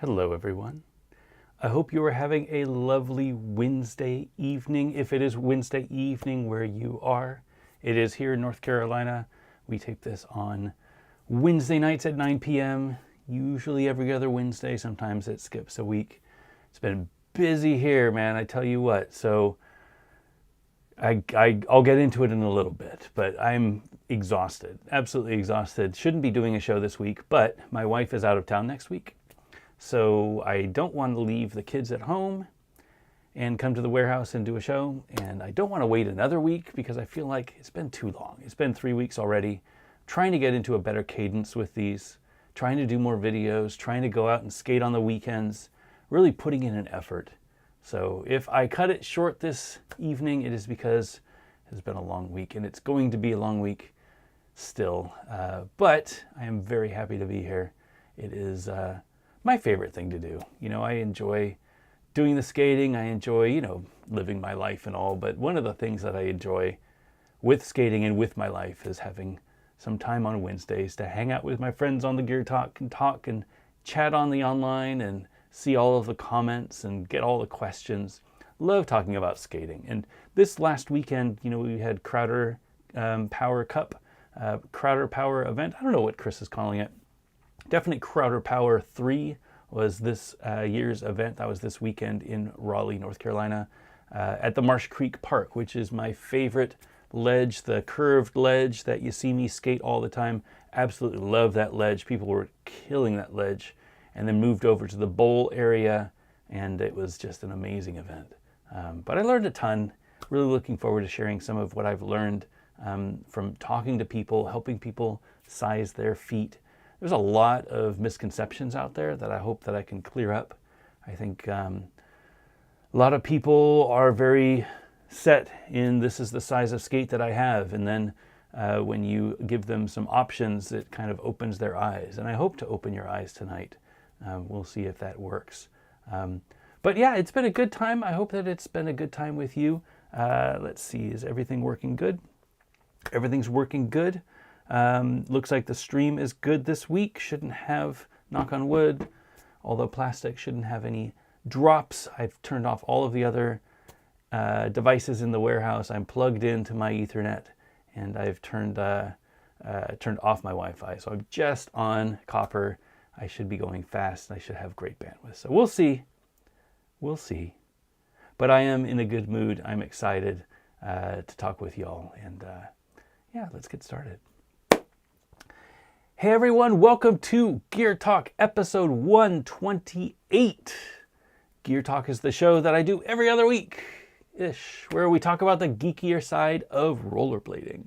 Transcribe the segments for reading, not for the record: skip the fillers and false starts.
Hello, everyone. I hope you are having a lovely Wednesday evening. If it is Wednesday evening where you are, it is here in North Carolina. We tape this on Wednesday nights at 9 p.m., usually every other Wednesday. Sometimes it skips a week. It's been busy here, man, I tell you what. So I'll get into it in a little bit, but I'm exhausted, absolutely exhausted. Shouldn't be doing a show this week, but my wife is out of town next week. So I don't want to leave the kids at home and come to the warehouse and do a show. And I don't want to wait another week because I feel like it's been too long. It's been 3 weeks already. Trying to get into a better cadence with these, trying to do more videos, trying to go out and skate on the weekends, really putting in an effort. So if I cut it short this evening, it is because it has been a long week, and it's going to be a long week still. But I am very happy to be here. It is my favorite thing to do. You know, I enjoy doing the skating. I enjoy, living my life and all. But one of the things that I enjoy with skating and with my life is having some time on Wednesdays to hang out with my friends on the Gear Talk and chat on the online and see all of the comments and get all the questions. Love talking about skating. And this last weekend, we had Crowder Power Cup, Crowder Power event. I don't know what Chris is calling it. Definitely Crowder Power 3 was this year's event. That was this weekend in Raleigh, North Carolina, at the Marsh Creek Park, which is my favorite ledge, the curved ledge that you see me skate all the time. Absolutely love that ledge. People were killing that ledge, and then moved over to the bowl area, and it was just an amazing event. But I learned a ton. Really looking forward to sharing some of what I've learned from talking to people, helping people size their feet. There's a lot of misconceptions out there that I hope that I can clear up. I think a lot of people are very set in this is the size of skate that I have. And then when you give them some options, it kind of opens their eyes. And I hope to open your eyes tonight. We'll see if that works. But yeah, it's been a good time. I hope that it's been a good time with you. Let's see, is everything working good? Everything's working good. Looks like the stream is good this week. Shouldn't have, knock on wood, although plastic shouldn't have any drops. I've turned off all of the other devices in the warehouse. I'm plugged into my Ethernet, and I've turned off my Wi-Fi. So I'm just on copper. I should be going fast, and I should have great bandwidth. So we'll see. We'll see. But I am in a good mood. I'm excited to talk with y'all. And yeah, let's get started. Hey everyone, welcome to Gear Talk episode 128. Gear Talk is the show that I do every other week-ish, where we talk about the geekier side of rollerblading.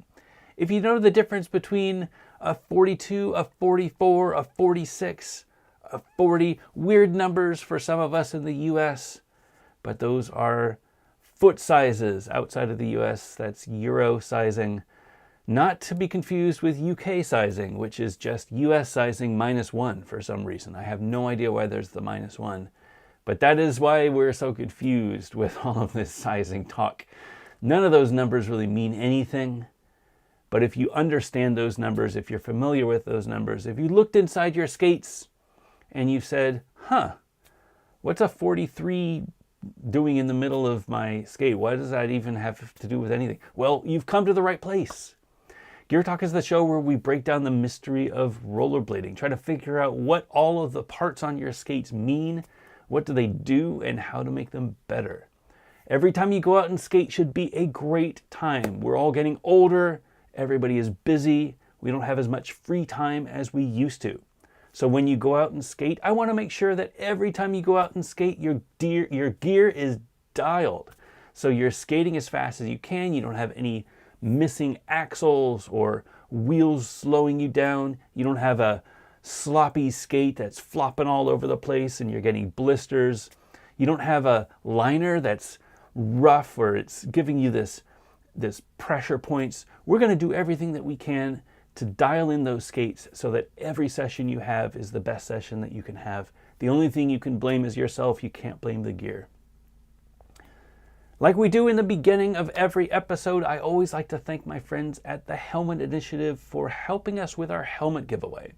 If you know the difference between a 42, a 44, a 46, a 40, weird numbers for some of us in the US, but those are foot sizes outside of the US. That's Euro sizing. Not to be confused with UK sizing, which is just US sizing -1 for some reason. I have no idea why there's the -1, but that is why we're so confused with all of this sizing talk. None of those numbers really mean anything, but if you understand those numbers, if you're familiar with those numbers, if you looked inside your skates and you said, what's a 43 doing in the middle of my skate? Why does that even have to do with anything? Well, you've come to the right place. Gear Talk is the show where we break down the mystery of rollerblading, try to figure out what all of the parts on your skates mean, what do they do, and how to make them better. Every time you go out and skate should be a great time. We're all getting older, everybody is busy, we don't have as much free time as we used to. So when you go out and skate, I want to make sure that every time you go out and skate, your gear is dialed. So you're skating as fast as you can, you don't have any missing axles or wheels slowing you down. You don't have a sloppy skate that's flopping all over the place and you're getting blisters. You don't have a liner that's rough or it's giving you this pressure points. We're going to do everything that we can to dial in those skates so that every session you have is the best session that you can have. The only thing you can blame is yourself. You can't blame the gear. Like we do in the beginning of every episode, I always like to thank my friends at the Helmet Initiative for helping us with our helmet giveaway.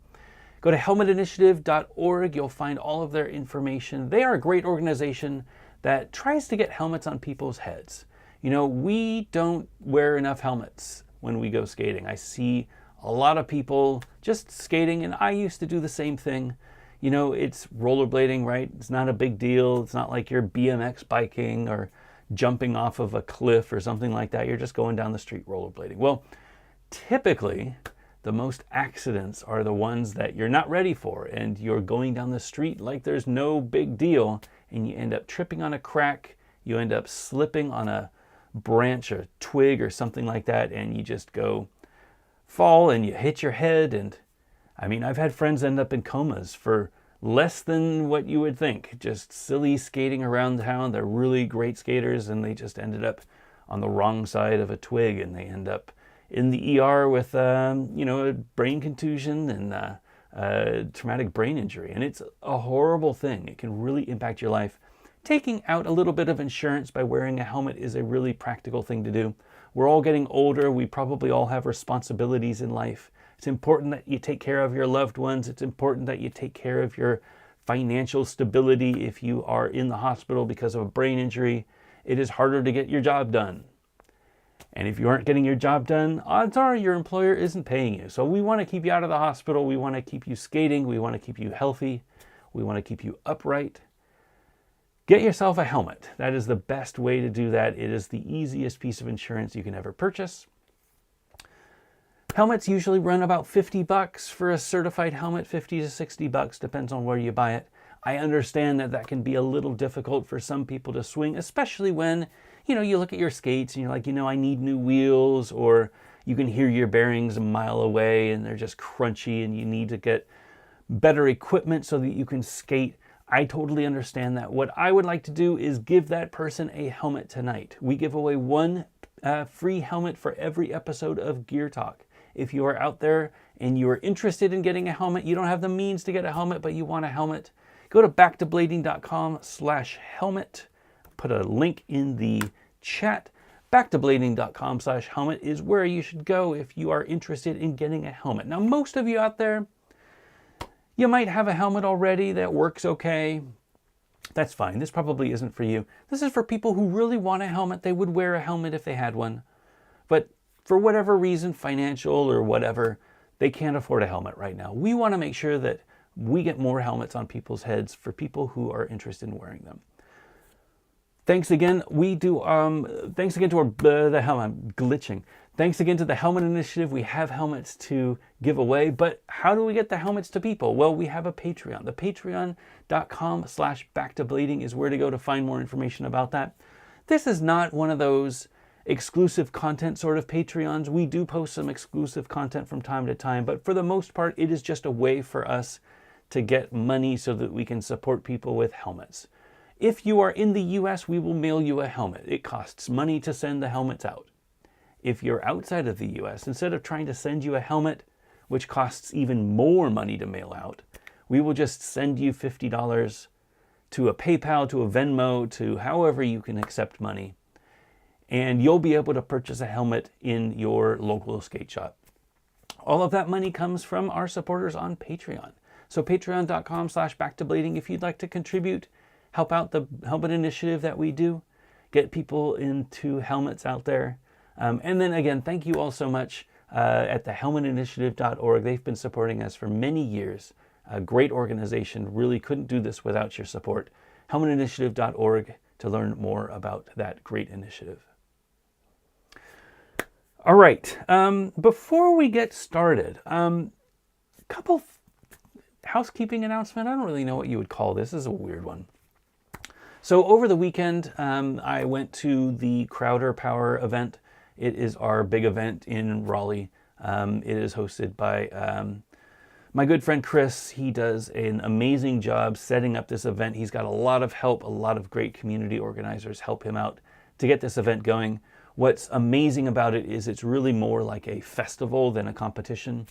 Go to helmetinitiative.org. You'll find all of their information. They are a great organization that tries to get helmets on people's heads. You know, we don't wear enough helmets when we go skating. I see a lot of people just skating, and I used to do the same thing. You know, it's rollerblading, right? It's not a big deal. It's not like you're BMX biking or jumping off of a cliff or something like that. You're just going down the street rollerblading. Well, typically, the most accidents are the ones that you're not ready for, and you're going down the street like there's no big deal, and you end up tripping on a crack, you end up slipping on a branch or twig or something like that, and you just fall and you hit your head. And I mean, I've had friends end up in comas for less than what you would think, just silly skating around town. They're really great skaters, and they just ended up on the wrong side of a twig, and they end up in the ER with a brain contusion and a traumatic brain injury. And it's a horrible thing. It can really impact your life. Taking out a little bit of insurance by wearing a helmet is a really practical thing to do. We're all getting older. We probably all have responsibilities in life. It's important that you take care of your loved ones. It's important that you take care of your financial stability. If you are in the hospital because of a brain injury, it is harder to get your job done. And if you aren't getting your job done, odds are your employer isn't paying you. So we want to keep you out of the hospital. We want to keep you skating. We want to keep you healthy. We want to keep you upright. Get yourself a helmet. That is the best way to do that. It is the easiest piece of insurance you can ever purchase. Helmets usually run about $50 for a certified helmet, $50 to $60, depends on where you buy it. I understand that can be a little difficult for some people to swing, especially when, you look at your skates and you're like, I need new wheels, or you can hear your bearings a mile away and they're just crunchy and you need to get better equipment so that you can skate. I totally understand that. What I would like to do is give that person a helmet tonight. We give away one free helmet for every episode of Gear Talk. If you are out there and you are interested in getting a helmet, you don't have the means to get a helmet, but you want a helmet, go to backtoblading.com/helmet. Put a link in the chat. Backtoblading.com/helmet is where you should go if you are interested in getting a helmet. Now, most of you out there, you might have a helmet already that works okay. That's fine. This probably isn't for you. This is for people who really want a helmet. They would wear a helmet if they had one. But for whatever reason, financial or whatever, they can't afford a helmet right now. We want to make sure that we get more helmets on people's heads for people who are interested in wearing them. Thanks again. Thanks again to the helmet. I'm glitching. Thanks again to the Helmet Initiative. We have helmets to give away, but how do we get the helmets to people? Well, we have a Patreon. The patreon.com/backtoblading is where to go to find more information about that. This is not one of those exclusive content sort of Patreons. We do post some exclusive content from time to time, but for the most part, it is just a way for us to get money so that we can support people with helmets. If you are in the US, we will mail you a helmet. It costs money to send the helmets out. If you're outside of the US, instead of trying to send you a helmet, which costs even more money to mail out, we will just send you $50 to a PayPal, to a Venmo, to however you can accept money. And you'll be able to purchase a helmet in your local skate shop. All of that money comes from our supporters on Patreon. So patreon.com/backtoblading if you'd like to contribute, help out the Helmet Initiative that we do, get people into helmets out there. And then again, thank you all so much at the helmetinitiative.org. They've been supporting us for many years. A great organization. Really couldn't do this without your support. helmetinitiative.org to learn more about that great initiative. All right, before we get started, couple housekeeping announcement. I don't really know what you would call this. This is a weird one. So over the weekend, I went to the Crowder Power event. It is our big event in Raleigh. It is hosted by my good friend Chris. He does an amazing job setting up this event. He's got a lot of help. A lot of great community organizers help him out to get this event going. What's amazing about it is it's really more like a festival than a competition.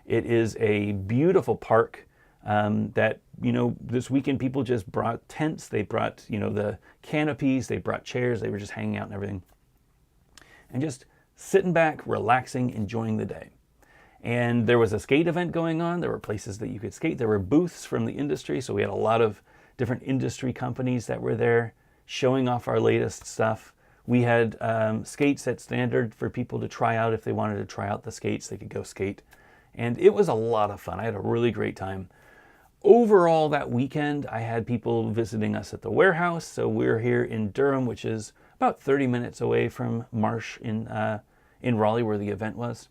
It is a beautiful park that, this weekend people just brought tents. They brought, the canopies. They brought chairs. They were just hanging out and everything. And just sitting back, relaxing, enjoying the day. And there was a skate event going on. There were places that you could skate. There were booths from the industry. So we had a lot of different industry companies that were there showing off our latest stuff. We had skates at Standard for people to try out. If they wanted to try out the skates, they could go skate. And it was a lot of fun. I had a really great time. Overall, that weekend, I had people visiting us at the warehouse. So we're here in Durham, which is about 30 minutes away from Marsh in Raleigh, where the event was.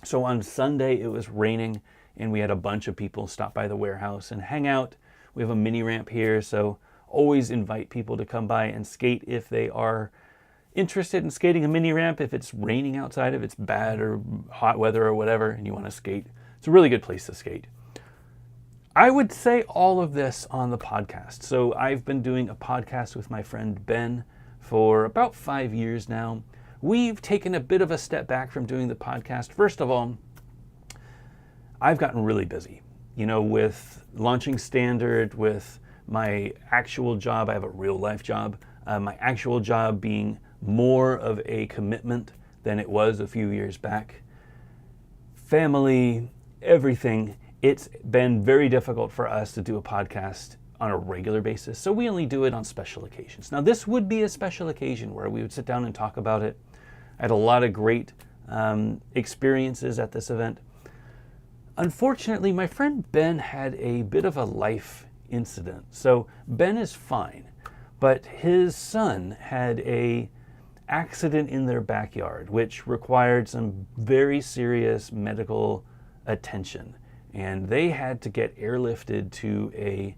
So on Sunday, it was raining, and we had a bunch of people stop by the warehouse and hang out. We have a mini ramp here, so always invite people to come by and skate if they are interested in skating a mini ramp. If it's raining outside, if it's bad or hot weather or whatever, and you want to skate, it's a really good place to skate. I would say all of this on the podcast. So I've been doing a podcast with my friend Ben for about 5 years now. We've taken a bit of a step back from doing the podcast. First of all, I've gotten really busy, with launching Standard, with my actual job. I have a real life job. My actual job being more of a commitment than it was a few years back. Family, everything. It's been very difficult for us to do a podcast on a regular basis, so we only do it on special occasions. Now, this would be a special occasion where we would sit down and talk about it. I had a lot of great experiences at this event. Unfortunately, my friend Ben had a bit of a life incident. So Ben is fine, but his son had a accident in their backyard, which required some very serious medical attention. And they had to get airlifted to a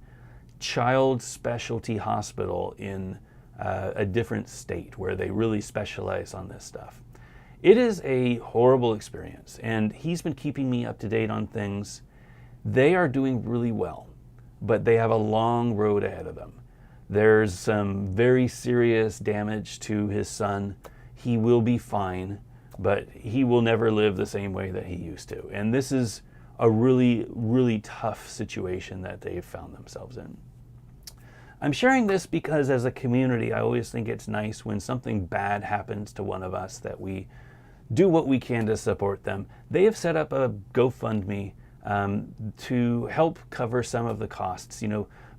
child specialty hospital in a different state where they really specialize on this stuff. It is a horrible experience, and he's been keeping me up to date on things. They are doing really well, but they have a long road ahead of them. There's some very serious damage to his son. He will be fine, but he will never live the same way that he used to. And this is a really, really tough situation that they've found themselves in. I'm sharing this because as a community, I always think it's nice when something bad happens to one of us that we do what we can to support them. They have set up a GoFundMe to help cover some of the costs.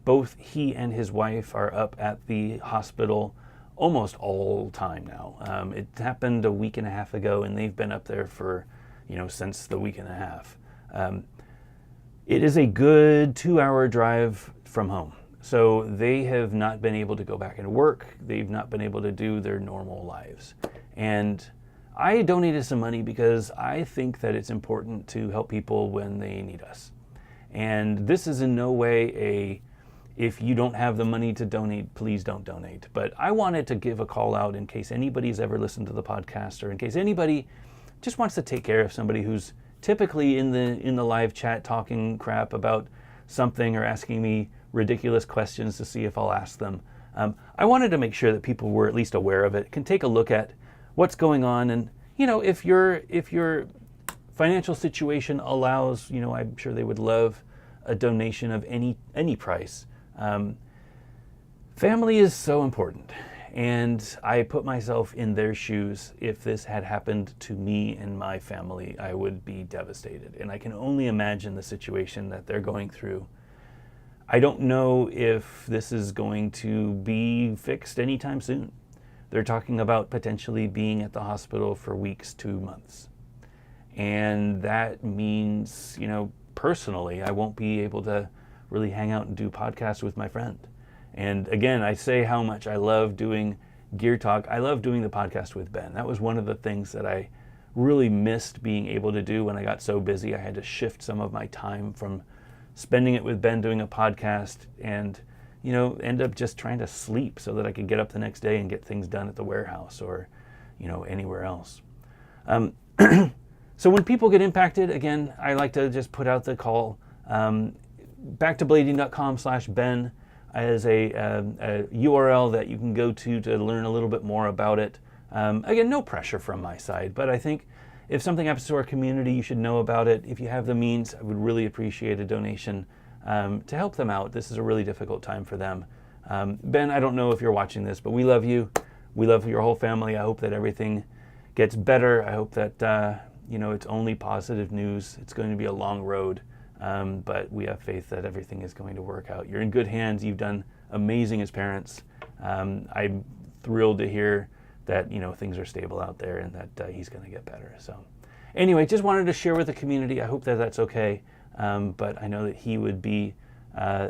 Both he and his wife are up at the hospital almost all time now. It happened a week and a half ago, and they've been up there for, since the week and a half. It is a good 2-hour drive from home. So they have not been able to go back and work. They've not been able to do their normal lives. And I donated some money because I think that it's important to help people when they need us. And this is in no way if you don't have the money to donate, please don't donate. But I wanted to give a call out in case anybody's ever listened to the podcast, or in case anybody just wants to take care of somebody who's typically in the live chat talking crap about something or asking me ridiculous questions to see if I'll ask them. I wanted to make sure that people were at least aware of it, can take a look at what's going on, and if your financial situation allows, I'm sure they would love a donation of any price. Family is so important, and I put myself in their shoes. If this had happened to me and my family, I would be devastated, and I can only imagine the situation that they're going through. I don't know if this is going to be fixed anytime soon. They're talking about potentially being at the hospital for weeks to months. And that means, personally, I won't be able to really hang out and do podcasts with my friend. And again, I say how much I love doing Gear Talk. I love doing the podcast with Ben. That was one of the things that I really missed being able to do when I got so busy. I had to shift some of my time from spending it with Ben doing a podcast and, end up just trying to sleep so that I could get up the next day and get things done at the warehouse or, anywhere else. So when people get impacted, again, I like to just put out the call. Backtoblading.com/Ben as a URL that you can go to learn a little bit more about it. Again, no pressure from my side, but I think if something happens to our community, you should know about it. If you have the means, I would really appreciate a donation to help them out. This is a really difficult time for them. Ben, I don't know if you're watching this, but we love you. We love your whole family. I hope that everything gets better. I hope that it's only positive news. It's going to be a long road, but we have faith that everything is going to work out. You're in good hands. You've done amazing as parents. I'm thrilled to hear that, things are stable out there and that he's going to get better. So anyway, just wanted to share with the community. I hope that that's okay. But I know that he would be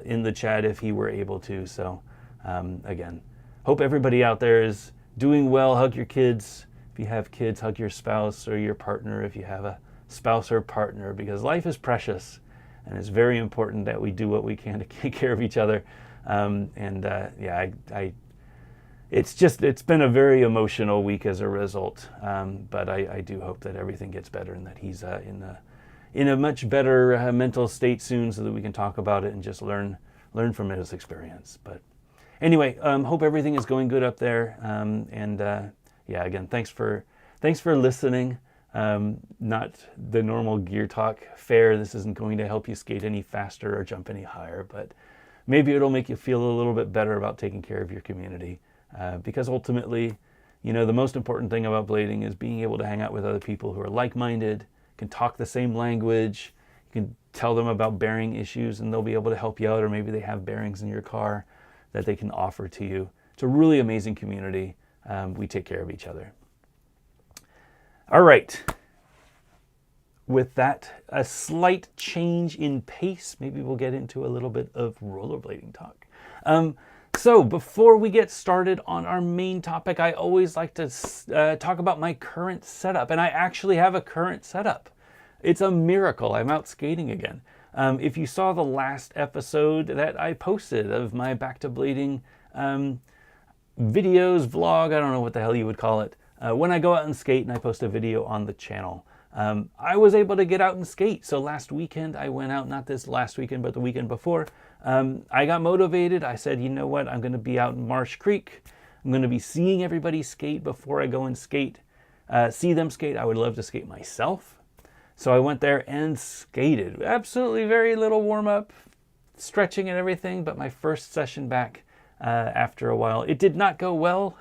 in the chat if he were able to. So again, hope everybody out there is doing well. Hug your kids. If you have kids, hug your spouse or your partner if you have a spouse or partner, because life is precious and it's very important that we do what we can to take care of each other. It's been a very emotional week as a result, but I do hope that everything gets better and that he's in a much better mental state soon, so that we can talk about it and just learn from his experience. But anyway, hope everything is going good up there. Again, thanks for listening. Not the normal Gear Talk fare. This isn't going to help you skate any faster or jump any higher, but maybe it'll make you feel a little bit better about taking care of your community. Because ultimately, the most important thing about blading is being able to hang out with other people who are like-minded, can talk the same language. You can tell them about bearing issues and they'll be able to help you out, or maybe they have bearings in your car that they can offer to you. It's a really amazing community. We take care of each other. All right. With that, a slight change in pace. Maybe we'll get into a little bit of rollerblading talk. So before we get started on our main topic, I always like to talk about my current setup. And I actually have a current setup. It's a miracle. I'm out skating again. If you saw the last episode that I posted of my Back to Blading videos, vlog, I don't know what the hell you would call it, when I go out and skate and I post a video on the channel. I was able to get out and skate. So last weekend I went out, not this last weekend, but the weekend before. I got motivated. I said, you know what? I'm going to be out in Marsh Creek. I'm going to be seeing everybody skate before I go and skate. See them skate. I would love to skate myself. So I went there and skated. Absolutely very little warm up, stretching and everything. But my first session back after a while, it did not go well.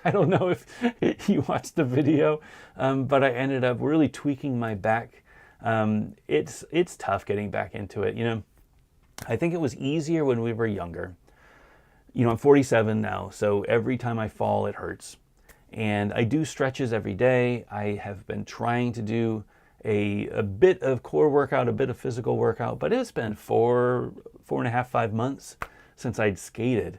I don't know if you watched the video, but I ended up really tweaking my back. It's tough getting back into it. I think it was easier when we were younger. I'm 47 now, so every time I fall, it hurts. And I do stretches every day. I have been trying to do a bit of core workout, a bit of physical workout, but it's been 4.5, 5 months since I'd skated.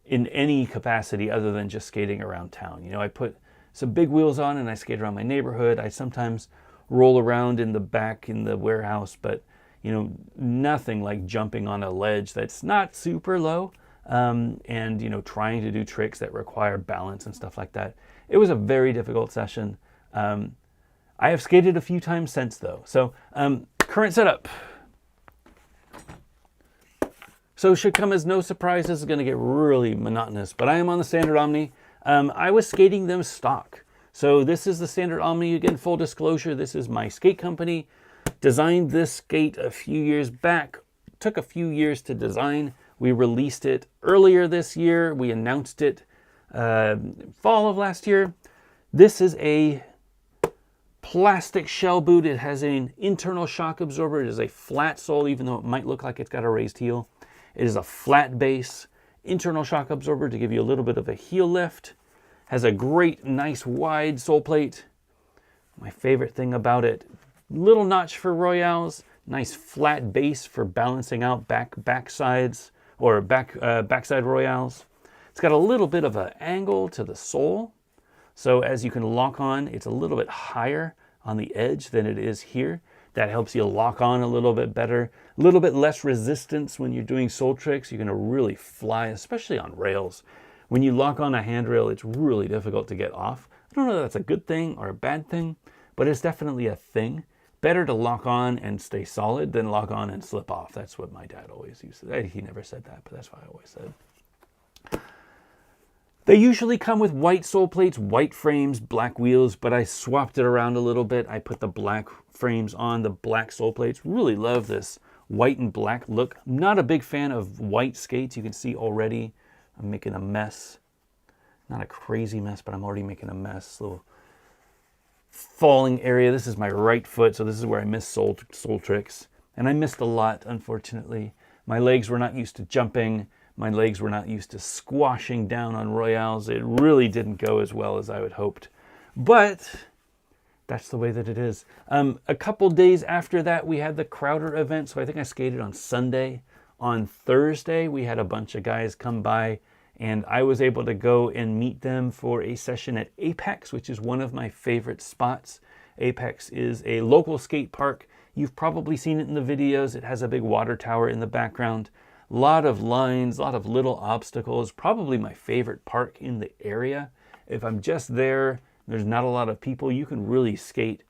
In any capacity other than just skating around town. I put some big wheels on and I skate around my neighborhood. I sometimes roll around in the back in the warehouse, but nothing like jumping on a ledge that's not super low and trying to do tricks that require balance and stuff like that. It was a very difficult session. I have skated a few times since though. So current setup. So it should come as no surprise. This is going to get really monotonous, but I am on the Standard Omni. I was skating them stock. So this is the Standard Omni. Again, full disclosure, this is my skate company. Designed this skate a few years back. Took a few years to design. We released it earlier this year. We announced it fall of last year. This is a plastic shell boot. It has an internal shock absorber. It is a flat sole, even though it might look like it's got a raised heel. It is a flat base, internal shock absorber to give you a little bit of a heel lift. Has a great, nice, wide sole plate. My favorite thing about it, little notch for royales, nice flat base for balancing out backsides or backside royales. It's got a little bit of an angle to the sole. So as you can lock on, it's a little bit higher on the edge than it is here. That helps you lock on a little bit better. A little bit less resistance when you're doing sole tricks. You're going to really fly, especially on rails. When you lock on a handrail, it's really difficult to get off. I don't know if that's a good thing or a bad thing, but it's definitely a thing. Better to lock on and stay solid than lock on and slip off. That's what my dad always used to say. He never said that, but that's what I always said. They usually come with white sole plates, white frames, black wheels, but I swapped it around a little bit. I put the black frames on the black sole plates. Really love this white and black look. I'm not a big fan of white skates. You can see already I'm making a mess. Not a crazy mess, but I'm already making a mess. Little falling area. This is my right foot, so this is where I missed soul tricks. And I missed a lot, unfortunately. My legs were not used to jumping. My legs were not used to squashing down on royales. It really didn't go as well as I had hoped. But that's the way that it is. A couple days after that, we had the Crowder event. So I think I skated on Sunday. On Thursday, we had a bunch of guys come by, and I was able to go and meet them for a session at Apex, which is one of my favorite spots. Apex is a local skate park. You've probably seen it in the videos. It has a big water tower in the background. A lot of lines, a lot of little obstacles. Probably my favorite park in the area. If I'm just there, there's not a lot of people, you can really skate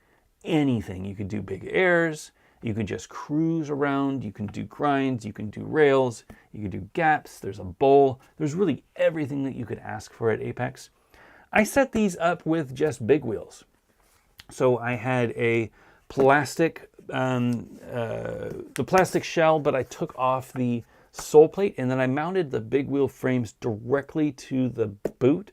anything. You can do big airs. You can just cruise around. You can do grinds. You can do rails. You can do gaps. There's a bowl. There's really everything that you could ask for at Apex. I set these up with just big wheels. So I had a plastic, the plastic shell, but I took off the sole plate, and then I mounted the big wheel frames directly to the boot.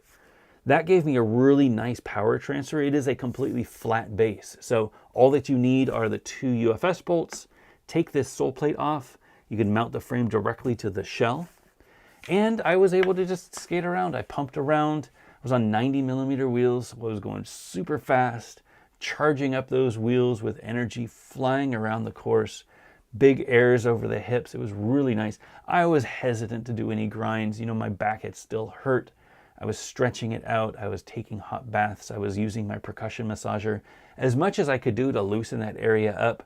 That gave me a really nice power transfer. It is a completely flat base. So all that you need are the 2 UFS bolts. Take this sole plate off. You can mount the frame directly to the shell. And I was able to just skate around. I pumped around. I was on 90mm wheels. I was going super fast, charging up those wheels with energy, flying around the course. Big airs over the hips. It was really nice. I was hesitant to do any grinds. You know, my back had still hurt. I was stretching it out. I was taking hot baths. I was using my percussion massager as much as I could do to loosen that area up.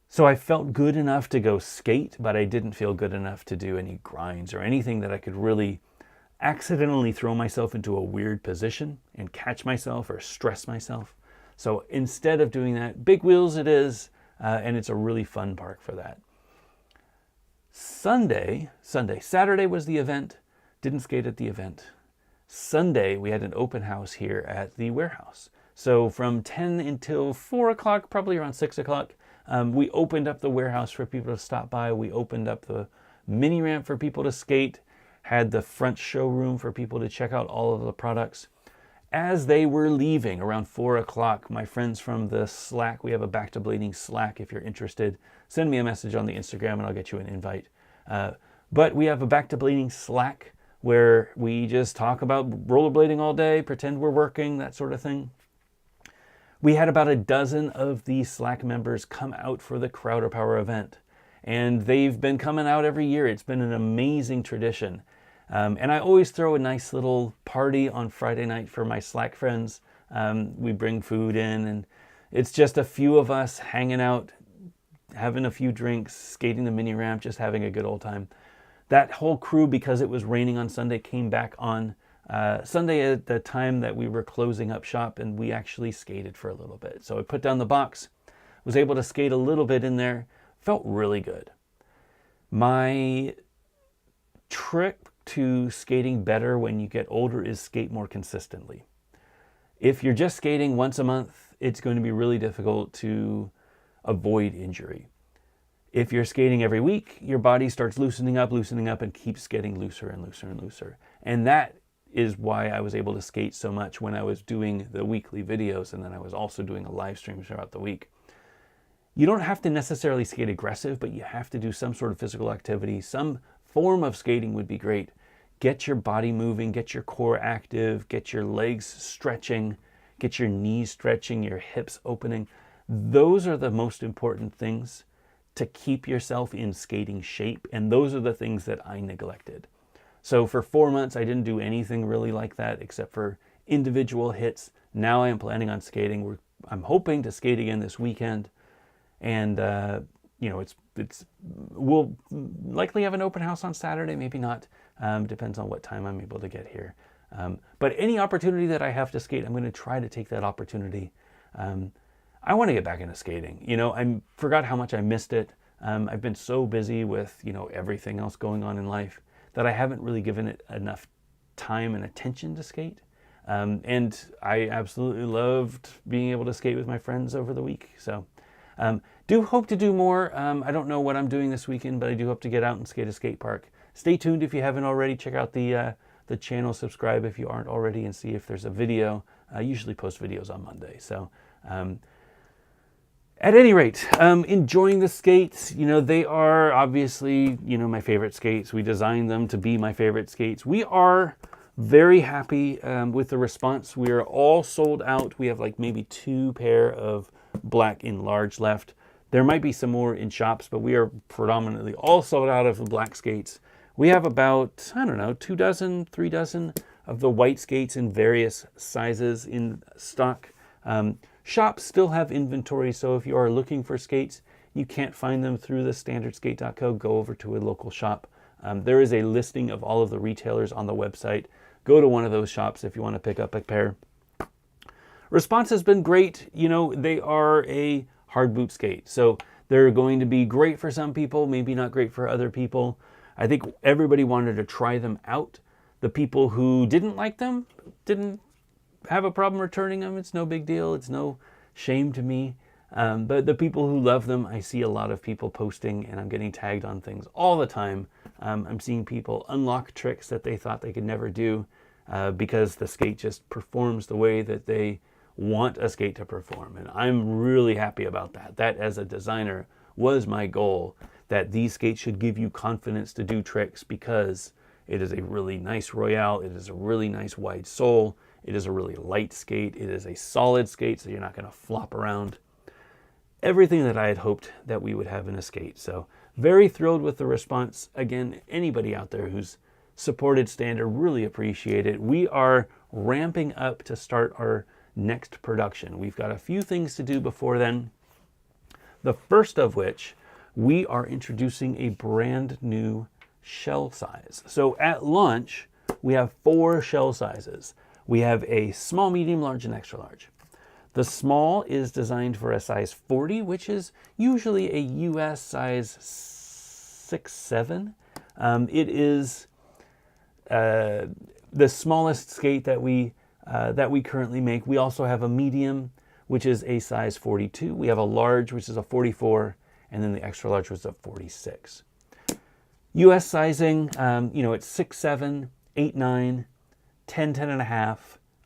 So I felt good enough to go skate, but I didn't feel good enough to do any grinds or anything that I could really accidentally throw myself into a weird position and catch myself or stress myself. So instead of doing that, big wheels it is, and it's a really fun park for that. Saturday was the event. Didn't skate at the event. Sunday, we had an open house here at the warehouse. So from 10 until 4 o'clock, probably around 6 o'clock, we opened up the warehouse for people to stop by. We opened up the mini ramp for people to skate, had the front showroom for people to check out all of the products. As they were leaving around 4 o'clock, my friends from the Slack, we have a Back to Blading Slack if you're interested, send me a message on the Instagram and I'll get you an invite. But we have a Back to Blading Slack where we just talk about rollerblading all day, pretend we're working, that sort of thing. We had about a dozen of the Slack members come out for the Crowder Power event. And they've been coming out every year. It's been an amazing tradition. And I always throw a nice little party on Friday night for my Slack friends. We bring food in, and it's just a few of us hanging out, having a few drinks, skating the mini ramp, just having a good old time. That whole crew, because it was raining on Sunday, came back on Sunday at the time that we were closing up shop, and we actually skated for a little bit. So I put down the box, was able to skate a little bit in there, felt really good. My trick to skating better when you get older is skate more consistently. If you're just skating once a month, it's going to be really difficult to avoid injury. If you're skating every week, your body starts loosening up, and keeps getting looser and looser and looser. And that is why I was able to skate so much when I was doing the weekly videos, and then I was also doing a live stream throughout the week. You don't have to necessarily skate aggressive, but you have to do some sort of physical activity. Some form of skating would be great. Get your body moving, get your core active, get your legs stretching, get your knees stretching, your hips opening. Those are the most important things to keep yourself in skating shape, and those are the things that I neglected. So for 4 months, I didn't do anything really like that except for individual hits. Now I am planning on skating. I'm hoping to skate again this weekend, and we'll likely have an open house on Saturday, maybe not. Depends on what time I'm able to get here. But any opportunity that I have to skate, I'm going to try to take that opportunity. I want to get back into skating. I forgot how much I missed it. I've been so busy with, everything else going on in life that I haven't really given it enough time and attention to skate. And I absolutely loved being able to skate with my friends over the week. So do hope to do more. I don't know what I'm doing this weekend, but I do hope to get out and skate a skate park. Stay tuned if you haven't already. Check out the channel, subscribe if you aren't already, and see if there's a video I usually post videos on Monday. So at any rate, enjoying the skates. You know, they are obviously, you know, my favorite skates. We designed them to be my favorite skates. We are very happy with the response. We are all sold out. We have like maybe 2 pair of black in large left. There might be some more in shops, but we are predominantly all sold out of the black skates. We have about, I don't know, 2 dozen, 3 dozen of the white skates in various sizes in stock. Shops still have inventory, so if you are looking for skates, you can't find them through the standardskate.co, go over to a local shop. There is a listing of all of the retailers on the website. Go to one of those shops if you want to pick up a pair. Response has been great. You know, they are a hard boot skate, so they're going to be great for some people, maybe not great for other people. I think everybody wanted to try them out. The people who didn't like them didn't have a problem returning them. It's no big deal. It's no shame to me. But the people who love them, I see a lot of people posting, and I'm getting tagged on things all the time. I'm seeing people unlock tricks that they thought they could never do because the skate just performs the way that they want a skate to perform. And I'm really happy about that. That, as a designer, was my goal, that these skates should give you confidence to do tricks because it is a really nice Royale. It is a really nice wide sole. It is a really light skate. It is a solid skate, so you're not going to flop around. Everything that I had hoped that we would have in a skate. So very thrilled with the response. Again, anybody out there who's supported Standard, really appreciate it. We are ramping up to start our next production. We've got a few things to do before then. The first of which, we are introducing a brand new shell size. So at launch, we have 4 shell sizes. We have a small, medium, large, and extra large. The small is designed for a size 40, which is usually a US size 6-7. It is the smallest skate that we currently make. We also have a medium, which is a size 42. We have a large, which is a 44, and then the extra large was a 46. US sizing, you know, it's 6-7, 8-9, 10, 10.5,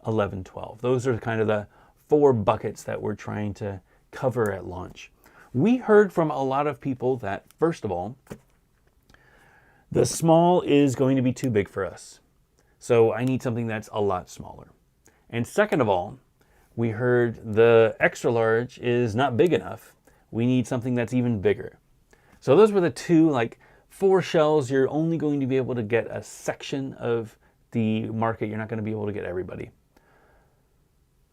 11, 12. Those are kind of the 4 buckets that we're trying to cover at launch. We heard from a lot of people that, first of all, the small is going to be too big for us. So I need something that's a lot smaller. And second of all, we heard the extra large is not big enough. We need something that's even bigger. So those were the 2, like 4 shells. You're only going to be able to get a section of the market. You're not going to be able to get everybody.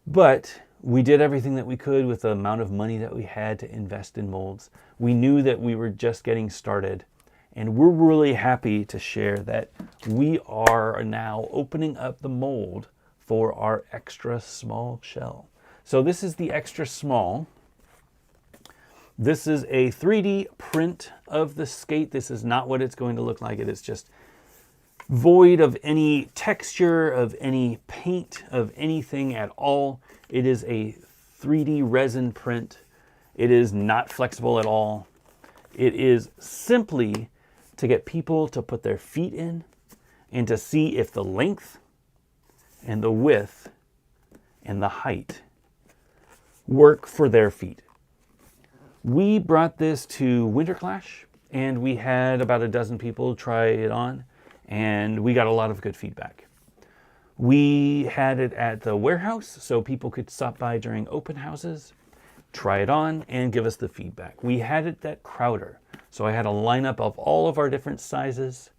But we did everything that we could with the amount of money that we had to invest in molds. We knew that we were just getting started, and we're really happy to share that we are now opening up the mold for our extra small shell. So this is the extra small. This is a 3D print of the skate. This is not what it's going to look like. It is just void of any texture, of any paint, of anything at all. It is a 3D resin print. It is not flexible at all. It is simply to get people to put their feet in and to see if the length and the width and the height work for their feet. We brought this to Winter Clash, and we had about a dozen people try it on, and we got a lot of good feedback. We had it at the warehouse, so people could stop by during open houses, try it on, and give us the feedback. We had it at Crowder, so I had a lineup of all of our different sizes.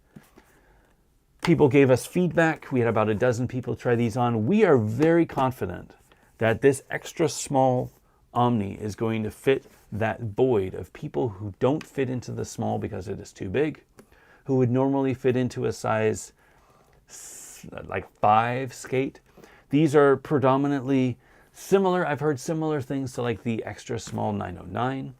People gave us feedback. We had about a dozen people try these on. We are very confident that this extra small Omni is going to fit that void of people who don't fit into the small because it is too big, who would normally fit into a size like 5 skate. These are predominantly similar. I've heard similar things to like the extra small 909.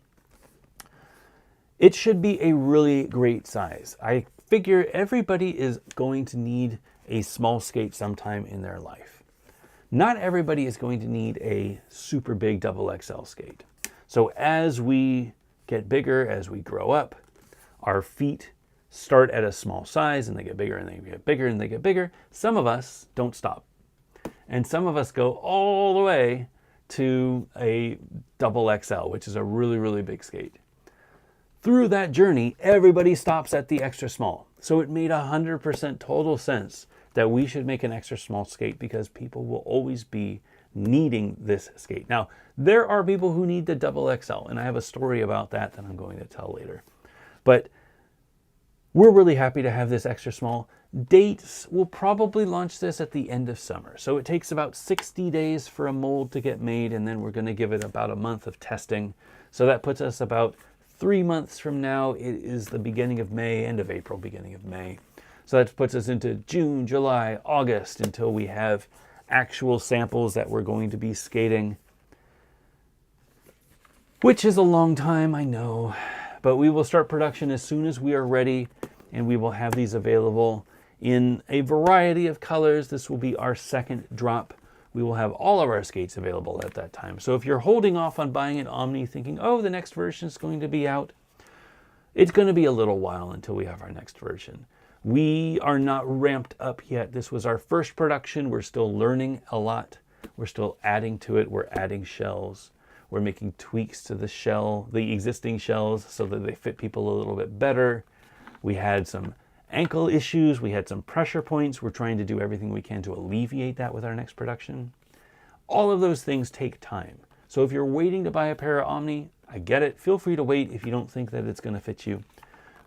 It should be a really great size. I figure everybody is going to need a small skate sometime in their life. Not everybody is going to need a super big XXL skate. So as we get bigger, as we grow up, our feet start at a small size and they get bigger and they get bigger and they get bigger. Some of us don't stop. And some of us go all the way to a double XL, which is a really, really big skate. Through that journey, everybody stops at the extra small. So it made 100% total sense that we should make an extra small skate because people will always be needing this skate. Now, there are people who need the double XL, and I have a story about that I'm going to tell later. But we're really happy to have this extra small. Dates, we'll probably launch this at the end of summer. So it takes about 60 days for a mold to get made, and then we're going to give it about a month of testing. So that puts us about 3 months from now. It is the beginning of May, end of April, beginning of May. So that puts us into June, July, August until we have actual samples that we're going to be skating. Which is a long time, I know. But we will start production as soon as we are ready, and we will have these available in a variety of colors. This will be our second drop. We will have all of our skates available at that time. So if you're holding off on buying an Omni thinking, oh, the next version is going to be out, it's going to be a little while until we have our next version. We are not ramped up yet. This was our first production. We're still learning a lot. We're still adding to it. We're adding shells. We're making tweaks to the shell, the existing shells, so that they fit people a little bit better. We had some ankle issues. We had some pressure points. We're trying to do everything we can to alleviate that with our next production. All of those things take time. So if you're waiting to buy a pair of Omni, I get it. Feel free to wait if you don't think that it's going to fit you.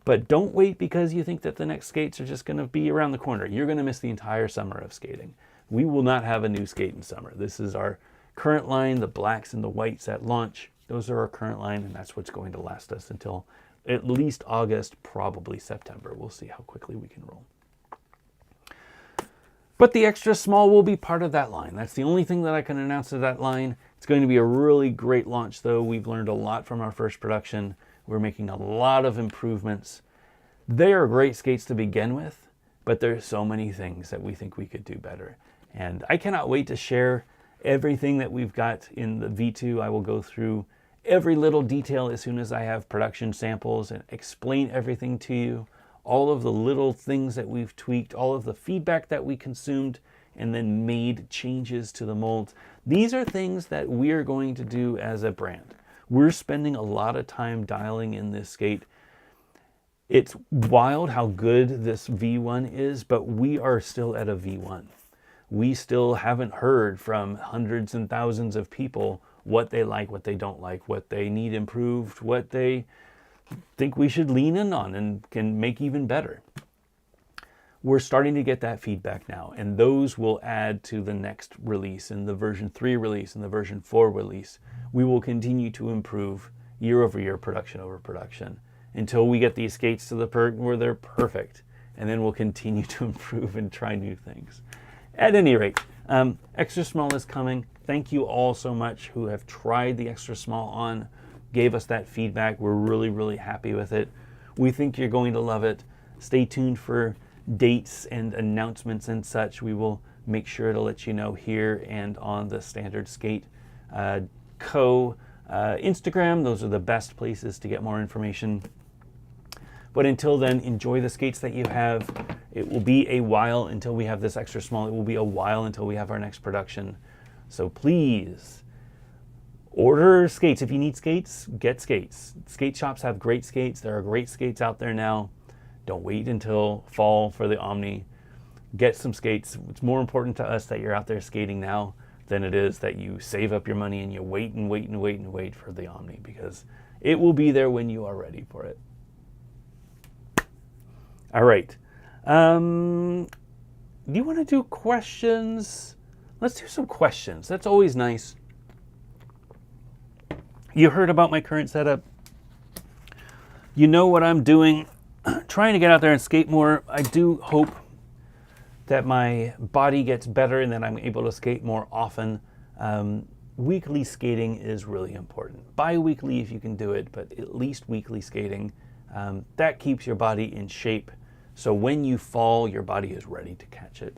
But don't wait because you think that the next skates are just going to be around the corner. You're going to miss the entire summer of skating. We will not have a new skate in summer. This is our current line, the blacks and the whites at launch. Those are our current line, and that's what's going to last us until at least August, probably September. We'll see how quickly we can roll. But the extra small will be part of that line. That's the only thing that I can announce to that line. It's going to be a really great launch, though. We've learned a lot from our first production. We're making a lot of improvements. They are great skates to begin with, but there's so many things that we think we could do better. And I cannot wait to share everything that we've got in the V2. I will go through every little detail as soon as I have production samples and explain everything to you. All of the little things that we've tweaked, all of the feedback that we consumed and then made changes to the molds. These are things that we're going to do as a brand. We're spending a lot of time dialing in this skate. It's wild how good this V1 is, but we are still at a V1. We still haven't heard from hundreds and thousands of people what they like, what they don't like, what they need improved, what they think we should lean in on and can make even better. We're starting to get that feedback now, and those will add to the next release and the version 3 release and the version 4 release. We will continue to improve year over year, production over production, until we get these skates to the point where they're perfect, and then we'll continue to improve and try new things. At any rate, extra small is coming. Thank you all so much who have tried the extra small on, gave us that feedback. We're really, really happy with it. We think you're going to love it. Stay tuned for dates and announcements and such. We will make sure to let you know here and on the Standard Skate Co. Instagram. Those are the best places to get more information. But until then, enjoy the skates that you have. It will be a while until we have this extra small. It will be a while until we have our next production. So please, order skates. If you need skates, get skates. Skate shops have great skates. There are great skates out there now. Don't wait until fall for the Omni. Get some skates. It's more important to us that you're out there skating now than it is that you save up your money and you wait and wait and wait and wait for the Omni, because it will be there when you are ready for it. All right. Do you want to do questions? Let's do some questions. That's always nice. You heard about my current setup. You know what I'm doing. Trying to get out there and skate more. I do hope that my body gets better and that I'm able to skate more often. Weekly skating is really important. Bi-weekly if you can do it, but at least weekly skating. That keeps your body in shape. So when you fall, your body is ready to catch it.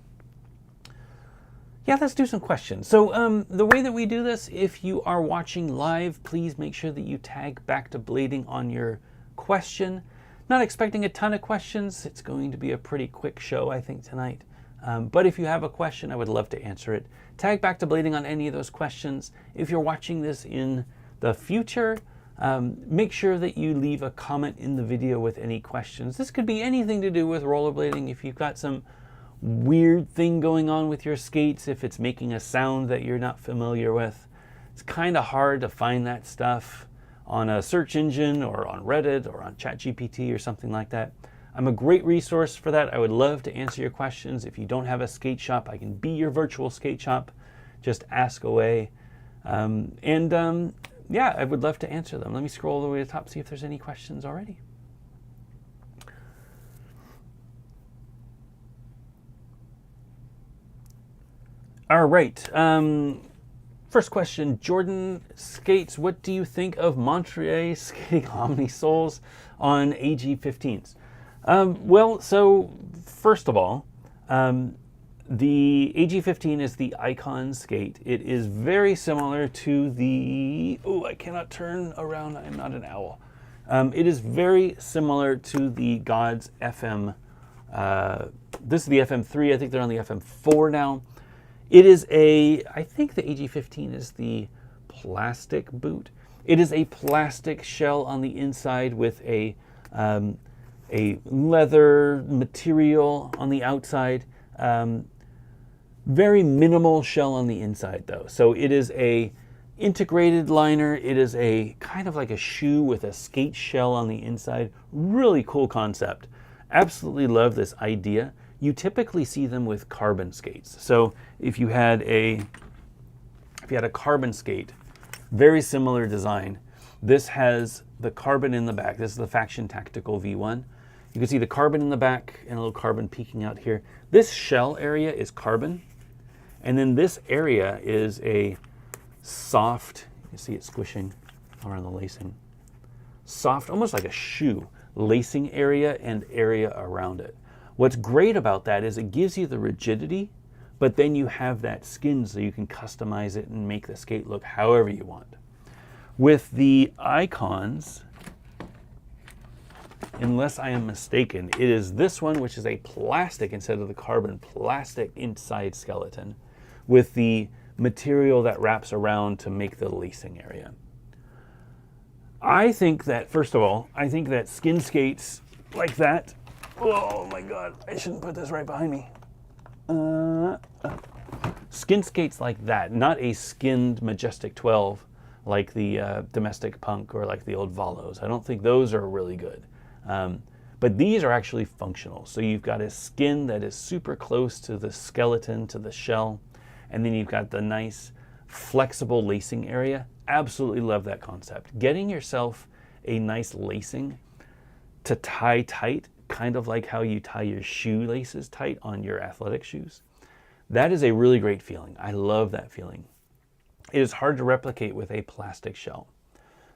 Yeah, let's do some questions. So the way that we do this, if you are watching live, please make sure that you tag Back to Blading on your question. Not expecting a ton of questions. It's going to be a pretty quick show, I think, tonight. But if you have a question, I would love to answer it. Tag Back to Blading on any of those questions. If you're watching this in the future, make sure that you leave a comment in the video with any questions. This could be anything to do with rollerblading. If you've got some weird thing going on with your skates, if it's making a sound that you're not familiar with, it's kind of hard to find that stuff on a search engine or on Reddit or on ChatGPT or something like that. I'm a great resource for that. I would love to answer your questions. If you don't have a skate shop, I can be your virtual skate shop. Just ask away. Yeah, I would love to answer them. Let me scroll all the way to the top, see if there's any questions already. All right. First question, Jordan skates. What do you think of Monterey skating Omni soles on AG15s? Well, so first of all, the AG15 is the Icon skate. It is very similar to the, I cannot turn around, I'm not an owl. It is very similar to the Gods FM. This is the FM3, I think they're on the FM4 now. It is I think the AG15 is the plastic boot. It is a plastic shell on the inside with a leather material on the outside. Very minimal shell on the inside though. So it is a integrated liner. It is a kind of like a shoe with a skate shell on the inside. Really cool concept. Absolutely love this idea. You typically see them with carbon skates. So if you had a carbon skate, very similar design. This has the carbon in the back. This is the Faction Tactical V1. You can see the carbon in the back and a little carbon peeking out here. This shell area is carbon. And then this area is a soft, you can see it squishing around the lacing. Soft, almost like a shoe, lacing area and area around it. What's great about that is it gives you the rigidity, but then you have that skin so you can customize it and make the skate look however you want. With the Icons, unless I am mistaken, it is this one, which is a plastic instead of the carbon, plastic inside skeleton with the material that wraps around to make the lacing area. I think that, first of all, I think that skin skates like that, oh my God, I shouldn't put this right behind me. Skin skates like that, not a skinned Majestic 12 like the Domestic Punk or like the old Volos. I don't think those are really good. But these are actually functional. So you've got a skin that is super close to the skeleton, to the shell, and then you've got the nice flexible lacing area. Absolutely love that concept. Getting yourself a nice lacing to tie tight, kind of like how you tie your shoelaces tight on your athletic shoes. That is a really great feeling. I love that feeling. It is hard to replicate with a plastic shell.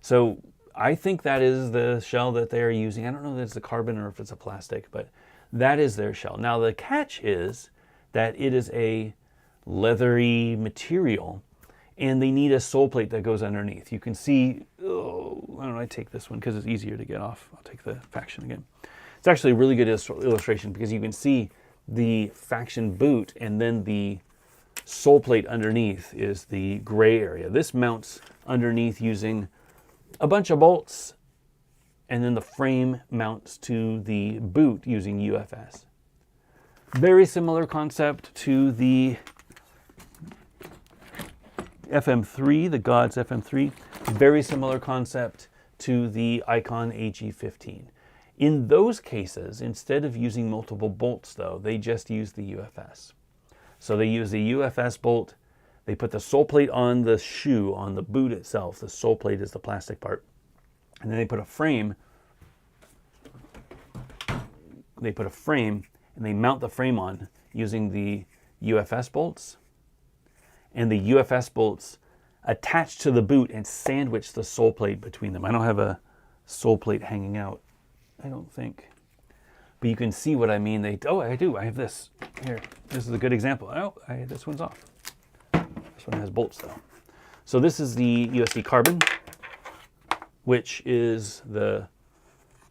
So I think that is the shell that they are using. I don't know if it's a carbon or if it's a plastic, but that is their shell. Now the catch is that it is a leathery material and they need a sole plate that goes underneath. You can see, why don't I take this one because it's easier to get off. I'll take the Faction again. It's actually a really good illustration because you can see the Faction boot and then the sole plate underneath is the gray area. This mounts underneath using a bunch of bolts, and then the frame mounts to the boot using UFS. Very similar concept to the FM3, the Gods FM3. Very similar concept to the Icon AG15. In those cases, instead of using multiple bolts though, they just use the UFS. So they use the UFS bolt, they put the sole plate on the shoe, on the boot itself. The sole plate is the plastic part. And then they put a frame. They put a frame and they mount the frame on using the UFS bolts. And the UFS bolts attach to the boot and sandwich the sole plate between them. I don't have a sole plate hanging out, I don't think. But you can see what I mean. I do. I have this. Here, this is a good example. This one's off. This one has bolts though. So this is the USD Carbon, which is the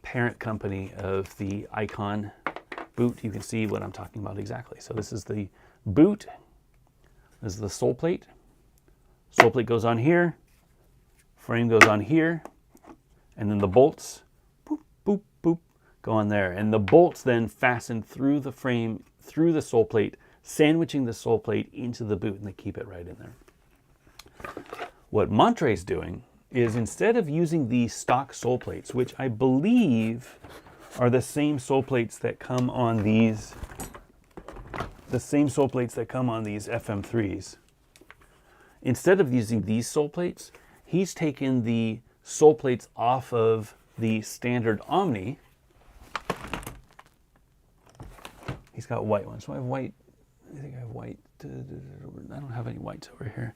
parent company of the Icon boot, you can see what I'm talking about exactly. So this is the boot. This is the sole plate. Sole plate goes on here. Frame goes on here. And then the bolts, boop, boop, boop, go on there. And the bolts then fasten through the frame, through the sole plate, sandwiching the sole plate into the boot, and they keep it right in there. What Montre's doing is, instead of using these stock sole plates, which I believe are the same sole plates that come on these, FM3s, instead of using these sole plates, he's taken the sole plates off of the standard Omni. He's got white ones. So I have white. I think I have white. I don't have any whites over here.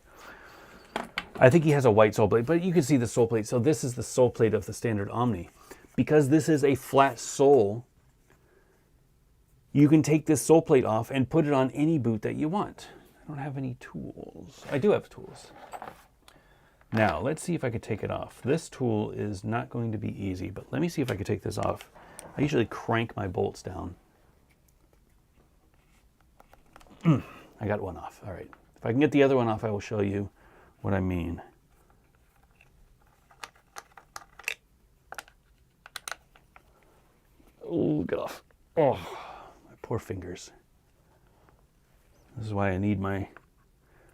I think he has a white sole plate, but you can see the sole plate. So this is the sole plate of the standard Omni. Because this is a flat sole, you can take this sole plate off and put it on any boot that you want. I don't have any tools. I do have tools. Now, let's see if I could take it off. This tool is not going to be easy, but let me see if I could take this off. I usually crank my bolts down. I got one off. All right. If I can get the other one off, I will show you what I mean. Oh, get off. Oh, my poor fingers. This is why I need my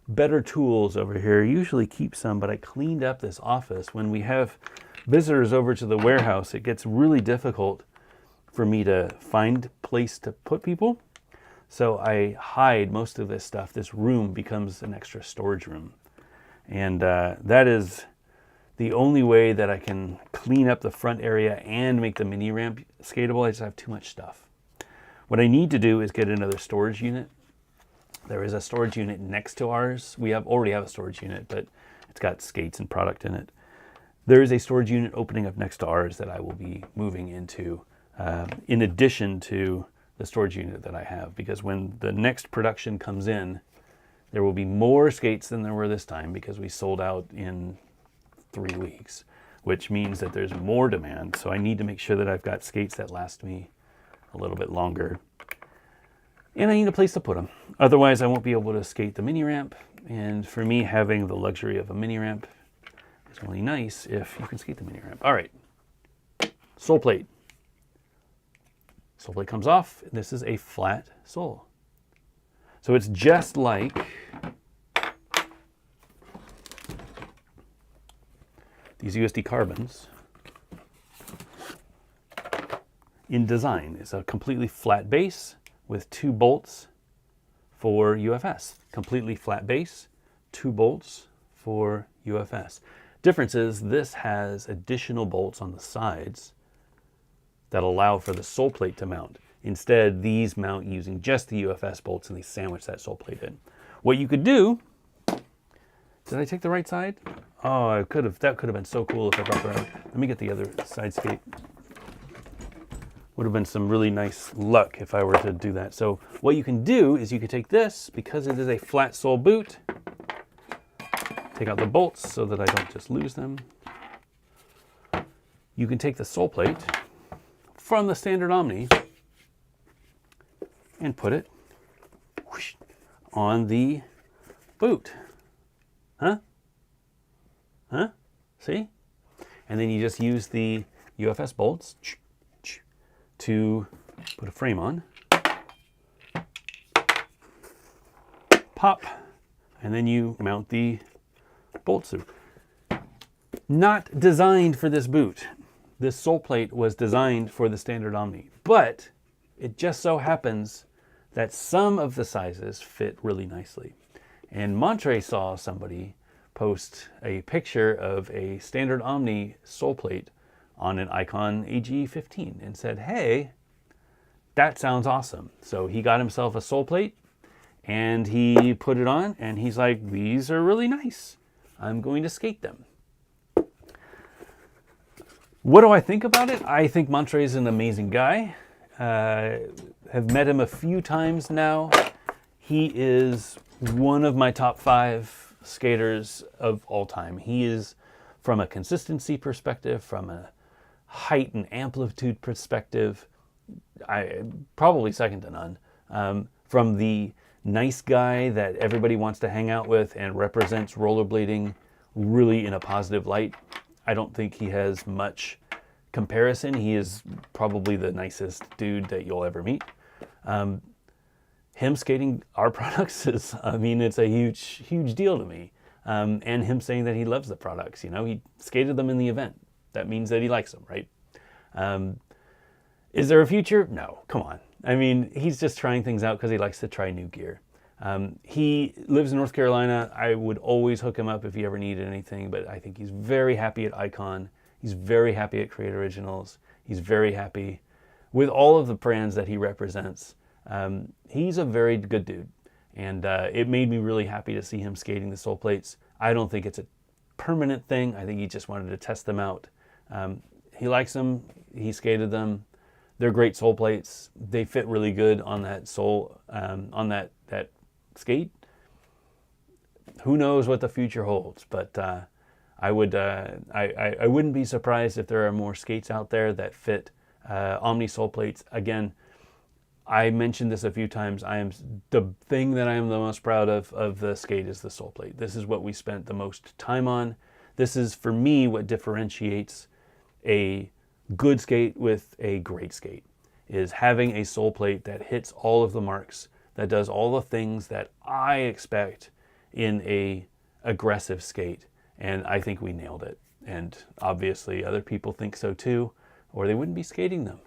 better tools over here. I usually keep some, but I cleaned up this office. When we have visitors over to the warehouse, it gets really difficult for me to find a place to put people. So I hide most of this stuff. This room becomes an extra storage room. And that is the only way that I can clean up the front area and make the mini ramp skatable. I just have too much stuff. What I need to do is get another storage unit. There is a storage unit next to ours. We already have a storage unit, but it's got skates and product in it. There is a storage unit opening up next to ours that I will be moving into, in addition to the storage unit that I have, because when the next production comes in, there will be more skates than there were this time, because we sold out in 3 weeks, which means that there's more demand. So I need to make sure that I've got skates that last me a little bit longer. And I need a place to put them. Otherwise, I won't be able to skate the mini ramp. And for me, having the luxury of a mini ramp is really nice if you can skate the mini ramp. All right, sole plate. Sole plate comes off. This is a flat sole. So it's just like these USD carbons in design. It's a completely flat base with 2 bolts for UFS. Completely flat base, 2 bolts for UFS. Difference is this has additional bolts on the sides that allow for the sole plate to mount. Instead, these mount using just the UFS bolts, and they sandwich that sole plate in. What you could do, did I take the right side? Oh, I could have. That could have been so cool if I brought the right. Let me get the other side skate. Would have been some really nice luck if I were to do that. So what you can do is you can take this, because it is a flat sole boot, take out the bolts so that I don't just lose them. You can take the sole plate from the standard Omni and put it whoosh, on the boot. Huh? Huh? See? And then you just use the UFS bolts to put a frame on. Pop. And then you mount the bolts through. Not designed for this boot. This sole plate was designed for the standard Omni. But it just so happens that some of the sizes fit really nicely. And Montre saw somebody post a picture of a standard Omni sole plate on an Icon AG15 and said, hey, that sounds awesome. So he got himself a sole plate and he put it on and he's like, these are really nice. I'm going to skate them. What do I think about it? I think Montre is an amazing guy. Have met him a few times now. He is one of my top 5 skaters of all time. He is, from a consistency perspective, from a height and amplitude perspective, probably second to none. From the nice guy that everybody wants to hang out with and represents rollerblading really in a positive light, I don't think he has much comparison. He is probably the nicest dude that you'll ever meet. Him skating our products is, I mean, it's a huge deal to me. And him saying that he loves the products, you know, he skated them in the event. That means that he likes them, right? Is there a future? No, come on. I mean, he's just trying things out because he likes to try new gear. He lives in North Carolina. I would always hook him up if he ever needed anything, but I think he's very happy at Icon. He's very happy at Create Originals. He's very happy with all of the brands that he represents. He's a very good dude. And it made me really happy to see him skating the sole plates. I don't think it's a permanent thing. I think he just wanted to test them out. He likes them. He skated them. They're great sole plates. They fit really good on that sole, on that skate. Who knows what the future holds? But I wouldn't be surprised if there are more skates out there that fit Omni sole plates. Again, I mentioned this a few times. The thing that I am the most proud of the skate is the sole plate. This is what we spent the most time on. This is, for me, what differentiates a good skate with a great skate, is having a sole plate that hits all of the marks, that does all the things that I expect in a aggressive skate. And I think we nailed it. And obviously other people think so too, or they wouldn't be skating them.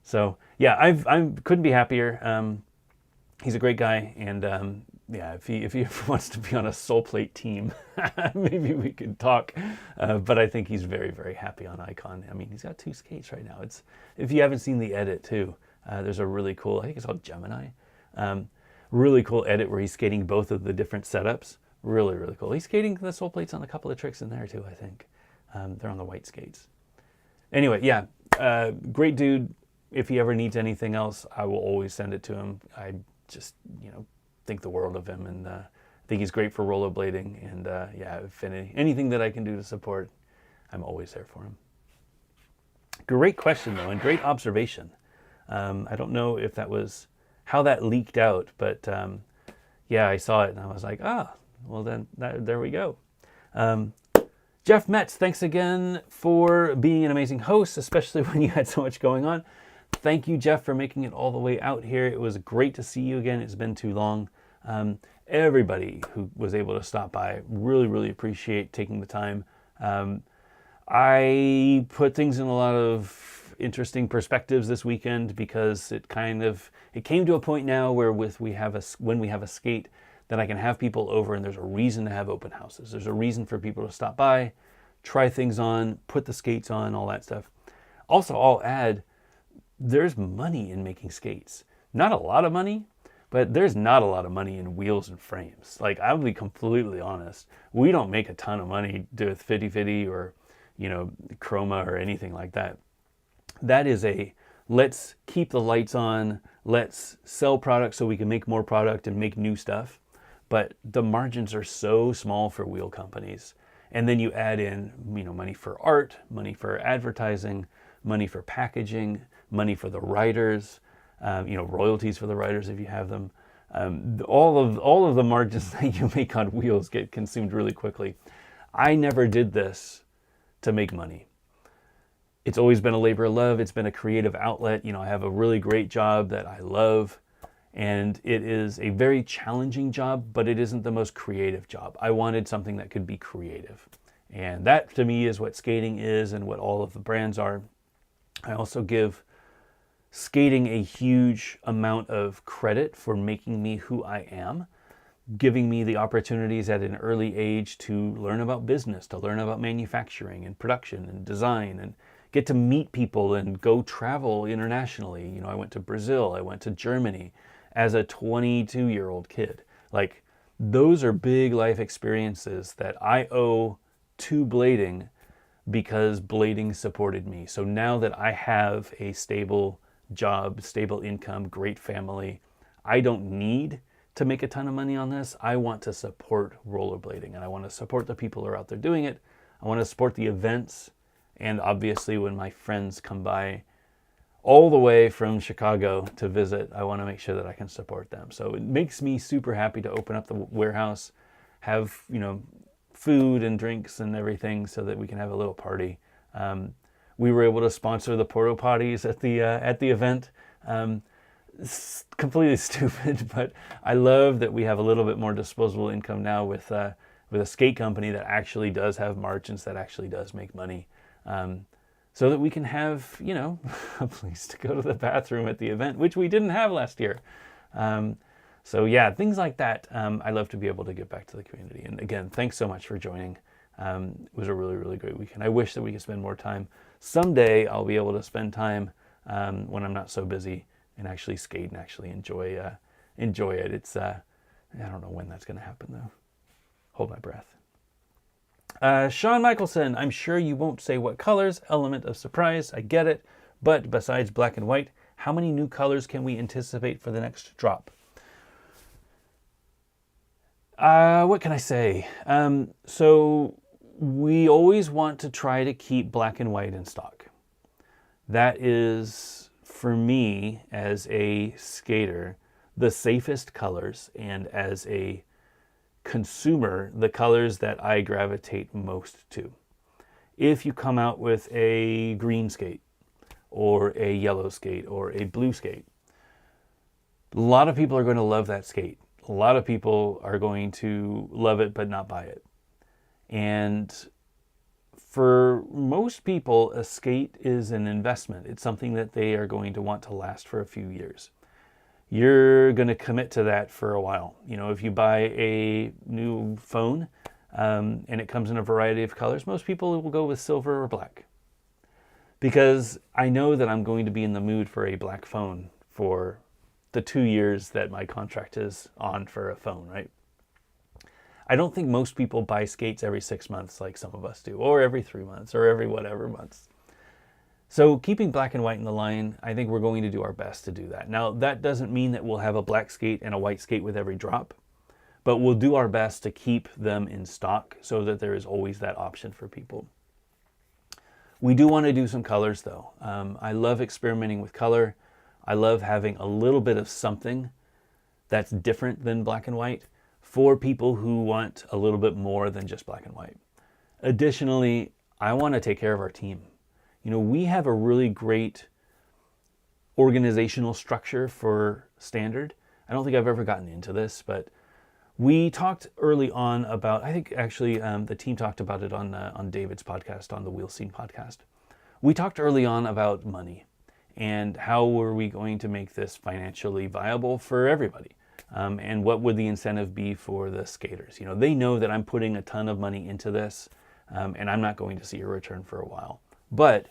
So yeah, I couldn't be happier. He's a great guy, and yeah, if he ever wants to be on a sole plate team, maybe we could talk. But I think he's very, very happy on Icon. I mean, he's got 2 skates right now. If you haven't seen the edit too, there's a really cool, I think it's called Gemini, really cool edit where he's skating both of the different setups. Really, really cool. He's skating the sole plates on a couple of tricks in there too, I think. They're on the white skates. Anyway, yeah, great dude. If he ever needs anything else, I will always send it to him. I just, think the world of him, and I think he's great for rollerblading. And yeah, if anything that I can do to support, I'm always there for him. Great question though, and great observation. I don't know if that was how that leaked out, but yeah, I saw it and I was like, well then, there we go. Jeff Metz, thanks again for being an amazing host, especially when you had so much going on. Thank you, Jeff, for making it all the way out here. It was great to see you again. It's been too long. Everybody who was able to stop by, really, really appreciate taking the time. I put things in a lot of interesting perspectives this weekend because it came to a point now where when we have a skate that I can have people over, and there's a reason to have open houses. There's a reason for people to stop by, try things on, put the skates on, all that stuff. Also, I'll add, there's money in making skates. Not a lot of money, but there's not a lot of money in wheels and frames. Like, I'll be completely honest. We don't make a ton of money with Fitty Fitty or, Chroma or anything like that. That is let's keep the lights on, let's sell products so we can make more product and make new stuff. But the margins are so small for wheel companies. And then you add in, money for art, money for advertising, money for packaging, money for the writers, royalties for the writers if you have them. All of the margins that you make on wheels get consumed really quickly. I never did this to make money. It's always been a labor of love. It's been a creative outlet. I have a really great job that I love, and it is a very challenging job, but it isn't the most creative job. I wanted something that could be creative. And that, to me, is what skating is and what all of the brands are. I also give skating a huge amount of credit for making me who I am, giving me the opportunities at an early age to learn about business, to learn about manufacturing and production and design, and get to meet people and go travel internationally. I went to Brazil, I went to Germany as a 22-year-old kid. Like, those are big life experiences that I owe to blading because blading supported me. So now that I have a stable job, stable income, great family, I don't need to make a ton of money on this. I want to support rollerblading, and I want to support the people who are out there doing it. I want to support the events, and obviously when my friends come by, all the way from Chicago to visit. I want to make sure that I can support them. So it makes me super happy to open up the warehouse, have, food and drinks and everything so that we can have a little party. We were able to sponsor the porta potties at the event. It's completely stupid, but I love that we have a little bit more disposable income now with a skate company that actually does have margins, that actually does make money, so that we can have, a place to go to the bathroom at the event, which we didn't have last year. So yeah, things like that. I love to be able to give back to the community. And again, thanks so much for joining. It was a really, really great weekend. I wish that we could spend more time. Someday I'll be able to spend time when I'm not so busy and actually skate and actually enjoy it. It's I don't know when that's going to happen though. Hold my breath. Sean Michelson, I'm sure you won't say what colors. Element of surprise. I get it. But besides black and white, how many new colors can we anticipate for the next drop? What can I say? So we always want to try to keep black and white in stock. That is, for me, as a skater, the safest colors, and as a consumer, the colors that I gravitate most to. If you come out with a green skate, or a yellow skate, or a blue skate, a lot of people are going to love that skate. A lot of people are going to love it but not buy it. And for most people, a skate is an investment. It's something that they are going to want to last for a few years. You're going to commit to that for a while. If you buy a new phone and it comes in a variety of colors, most people will go with silver or black. Because I know that I'm going to be in the mood for a black phone for the 2 years that my contract is on for a phone, right? I don't think most people buy skates every 6 months like some of us do, or every 3 months, or every whatever months. So keeping black and white in the line, I think we're going to do our best to do that. Now, that doesn't mean that we'll have a black skate and a white skate with every drop, but we'll do our best to keep them in stock so that there is always that option for people. We do want to do some colors though. I love experimenting with color. I love having a little bit of something that's different than black and white for people who want a little bit more than just black and white. Additionally, I want to take care of our team. We have a really great organizational structure for Standard. I don't think I've ever gotten into this, but we talked early on about, I think actually the team talked about it on David's podcast, on the Wheel Scene podcast. We talked early on about money and how were we going to make this financially viable for everybody. And what would the incentive be for the skaters? They know that I'm putting a ton of money into this and I'm not going to see a return for a while. But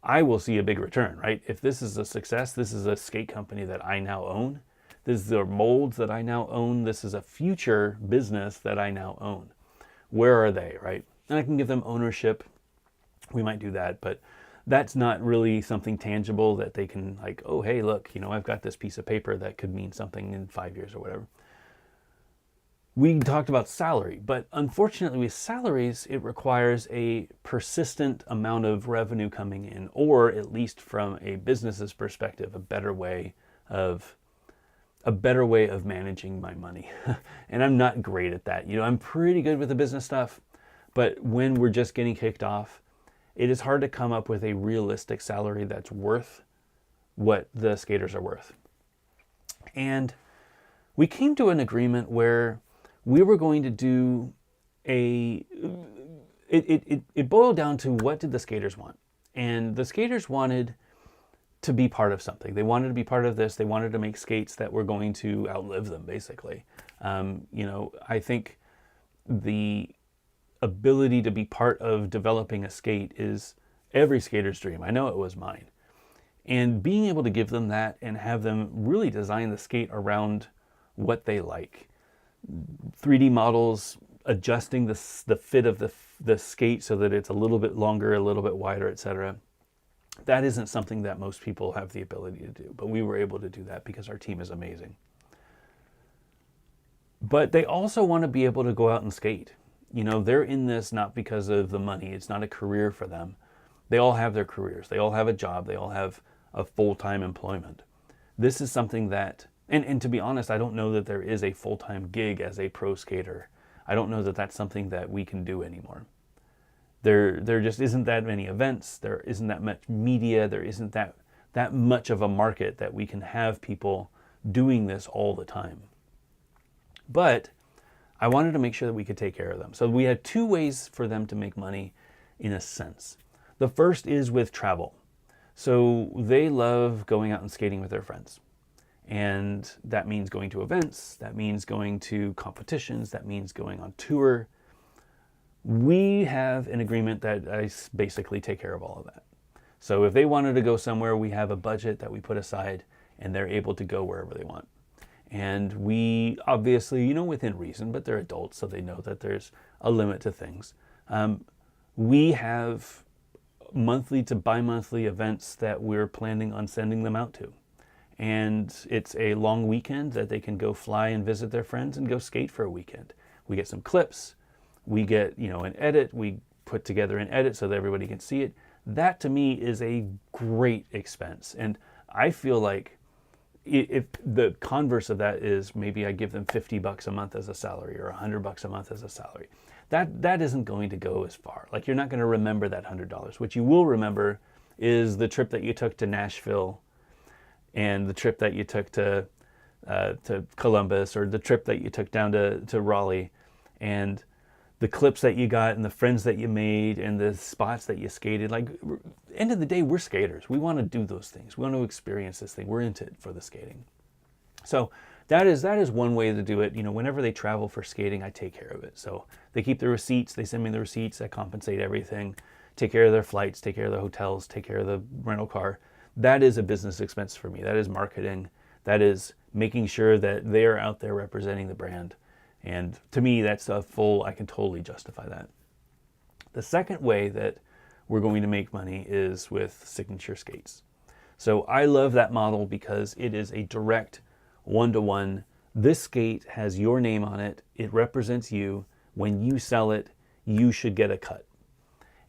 I will see a big return, right? If this is a success, this is a skate company that I now own. This is the molds that I now own. This is a future business that I now own. Where are they, right? And I can give them ownership. We might do that, but that's not really something tangible that they can like, oh, hey, look, I've got this piece of paper that could mean something in 5 years or whatever. We talked about salary, but unfortunately with salaries, it requires a persistent amount of revenue coming in, or at least from a business's perspective, a better way of managing my money. And I'm not great at that. I'm pretty good with the business stuff, but when we're just getting kicked off, it is hard to come up with a realistic salary that's worth what the skaters are worth. And we came to an agreement where we were going to do it boiled down to what did the skaters want? And the skaters wanted to be part of something. They wanted to be part of this. They wanted to make skates that were going to outlive them, basically. I think the ability to be part of developing a skate is every skater's dream. I know it was mine. And being able to give them that and have them really design the skate around what they like. 3D models, adjusting the fit of the skate so that it's a little bit longer, a little bit wider, etc. That isn't something that most people have the ability to do, but we were able to do that because our team is amazing. But they also want to be able to go out and skate. They're in this not because of the money. It's not a career for them. They all have their careers. They all have a job. They all have of full-time employment. This is something that, and to be honest, I don't know that there is a full-time gig as a pro skater. I don't know that that's something that we can do anymore. There just isn't that many events. There isn't that much media. There isn't that much of a market that we can have people doing this all the time. But I wanted to make sure that we could take care of them. So we had two ways for them to make money in a sense. The first is with travel. So they love going out and skating with their friends. And that means going to events, that means going to competitions, that means going on tour. We have an agreement that I basically take care of all of that. So if they wanted to go somewhere, we have a budget that we put aside and they're able to go wherever they want. And we obviously, within reason, but they're adults, so they know that there's a limit to things. We have monthly to bi-monthly events that we're planning on sending them out to. And it's a long weekend that they can go fly and visit their friends and go skate for a weekend. We get some clips, we get, an edit, we put together an edit so that everybody can see it. That to me is a great expense. And I feel like if the converse of that is maybe I give them $50 a month as a salary or $100 a month as a salary, that isn't going to go as far. Like, you're not going to remember that $100. What you will remember is the trip that you took to Nashville and the trip that you took to Columbus, or the trip that you took down to Raleigh, and the clips that you got and the friends that you made and the spots that you skated. Like, end of the day, we're skaters. We want to do those things. We want to experience this thing. We're into it for the skating. So that is one way to do it. Whenever they travel for skating, I take care of it. So they keep the receipts. They send me the receipts. I compensate everything. Take care of their flights. Take care of their hotels. Take care of the rental car. That is a business expense for me. That is marketing. That is making sure that they are out there representing the brand. And to me, that's I can totally justify that. The second way that we're going to make money is with signature skates. So I love that model because it is a direct one-to-one. This skate has your name on it. It represents you. When you sell it, you should get a cut.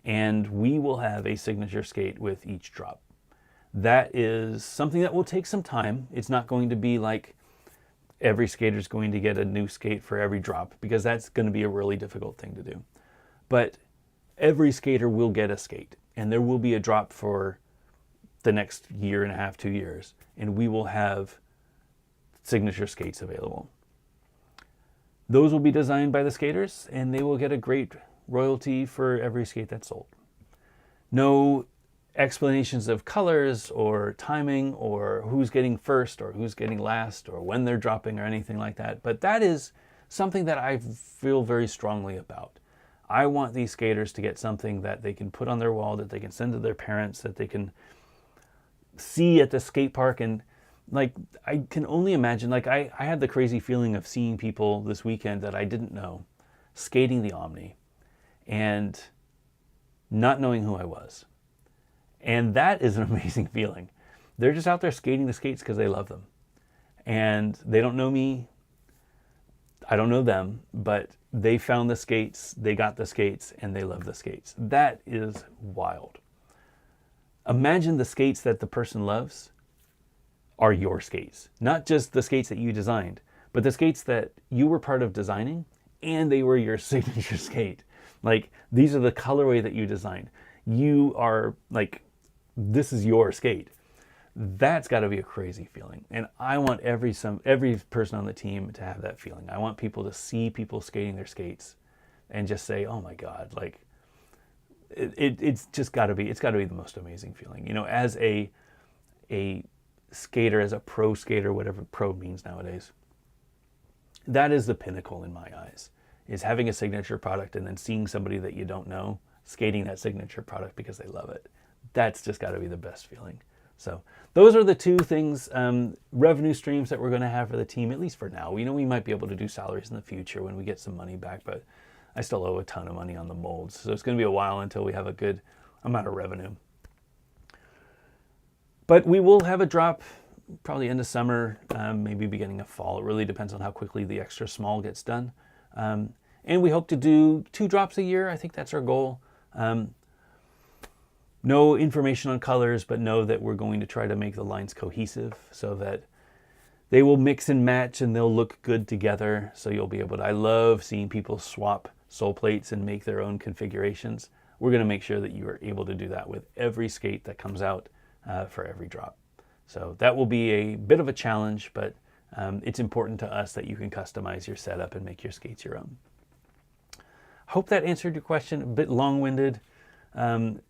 And we will have a signature skate with each drop. That is something that will take some time. It's not going to be like every skater's going to get a new skate for every drop, because that's going to be a really difficult thing to do. But every skater will get a skate, and there will be a drop for the next year and a half, 2 years, and we will have signature skates available. Those will be designed by the skaters, and they will get a great royalty for every skate that's sold. No explanations of colors or timing or who's getting first or who's getting last or when they're dropping or anything like that. But that is something that I feel very strongly about. I want these skaters to get something that they can put on their wall, that they can send to their parents, that they can see at the skate park. And like, I can only imagine, like I had the crazy feeling of seeing people this weekend that I didn't know skating the Omni and not knowing who I was. And that is an amazing feeling. They're just out there skating the skates because they love them. And they don't know me. I don't know them, but they found the skates, they got the skates, and they love the skates. That is wild. Imagine the skates that the person loves are your skates. Not just the skates that you designed, but the skates that you were part of designing, and they were your signature skate. Like, these are the colorway that you designed. You are like, this is your skate. That's got to be a crazy feeling. And I want every person on the team to have that feeling. I want people to see people skating their skates and just say, oh my God, like it's just got to be, it's got to be the most amazing feeling. As a skater, as a pro skater, whatever pro means nowadays, that is the pinnacle in my eyes, is having a signature product and then seeing somebody that you don't know skating that signature product because they love it. That's just got to be the best feeling. So those are the two things, revenue streams that we're going to have for the team, at least for now. We might be able to do salaries in the future when we get some money back, but I still owe a ton of money on the molds. So it's going to be a while until we have a good amount of revenue. But we will have a drop probably end of summer, maybe beginning of fall. It really depends on how quickly the extra small gets done. And we hope to do 2 drops a year. I think that's our goal. No information on colors, but know that we're going to try to make the lines cohesive so that they will mix and match and they'll look good together. So you'll be able to, I love seeing people swap sole plates and make their own configurations. We're going to make sure that you are able to do that with every skate that comes out for every drop. So that will be a bit of a challenge, but it's important to us that you can customize your setup and make your skates your own. Hope that answered your question. A bit long-winded, kind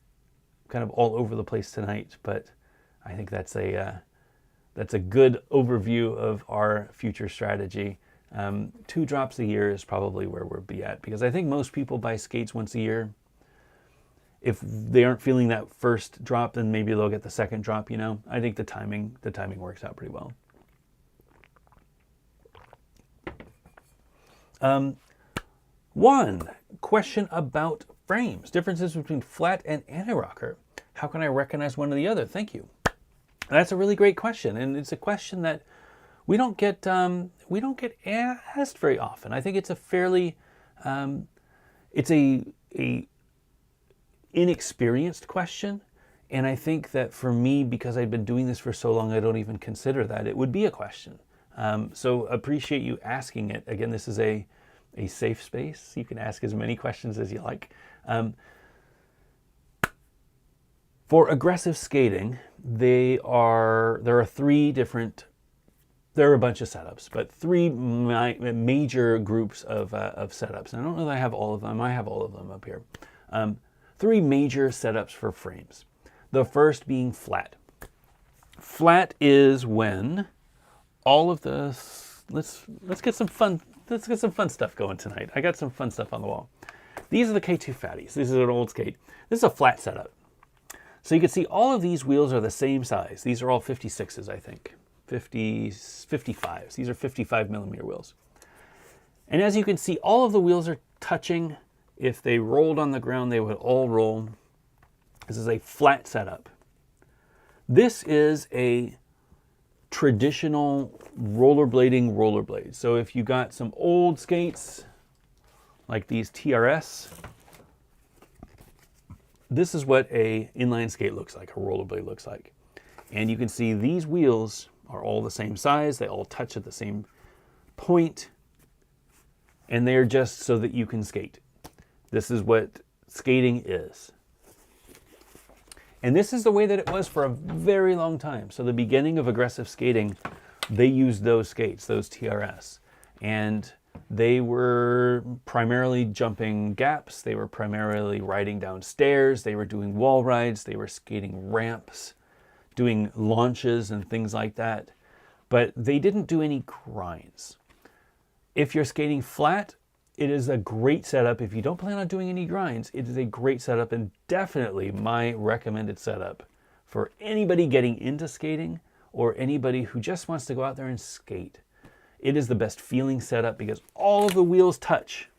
of all over the place tonight, but I think that's a good overview of our future strategy. 2 drops a year is probably where we'll be at, because I think most people buy skates once a year. If they aren't feeling that first drop, then maybe they'll get the second drop, you know. I think the timing works out pretty well. One question about frames. Differences between flat and anti-rocker. How can I recognize one or the other? Thank you. That's a really great question, and it's a question that we don't get asked very often. I think it's a fairly it's a inexperienced question, and I think that for me, because I've been doing this for so long, I don't even consider that it would be a question. So appreciate you asking it. Again, this is a safe space. You can ask as many questions as you like. For aggressive skating, there are a bunch of setups, but 3 major groups of setups. And I don't know that I have all of them. I have all of them up here. 3 major setups for frames. The first being flat. Flat is when all of the let's get some fun stuff going tonight. I got some fun stuff on the wall. These are the K2 Fatties. This is an old skate. This is a flat setup. So you can see all of these wheels are the same size. These are all 56s, I think. 55s. These are 55 millimeter wheels. And as you can see, all of the wheels are touching. If they rolled on the ground, they would all roll. This is a flat setup. This is a traditional rollerblade. So if you got some old skates, like these TRS, this is what a inline skate looks like, a rollerblade looks like. And you can see these wheels are all the same size. They all touch at the same point. And they're just so that you can skate. This is what skating is. And this is the way that it was for a very long time. So the beginning of aggressive skating, they used those skates, those TRS. And they were primarily jumping gaps. They were primarily riding down stairs. They were doing wall rides. They were skating ramps, doing launches and things like that. But they didn't do any grinds. If you're skating flat, it is a great setup. If you don't plan on doing any grinds, it is a great setup, and definitely my recommended setup for anybody getting into skating or anybody who just wants to go out there and skate. It is the best feeling setup because all of the wheels touch.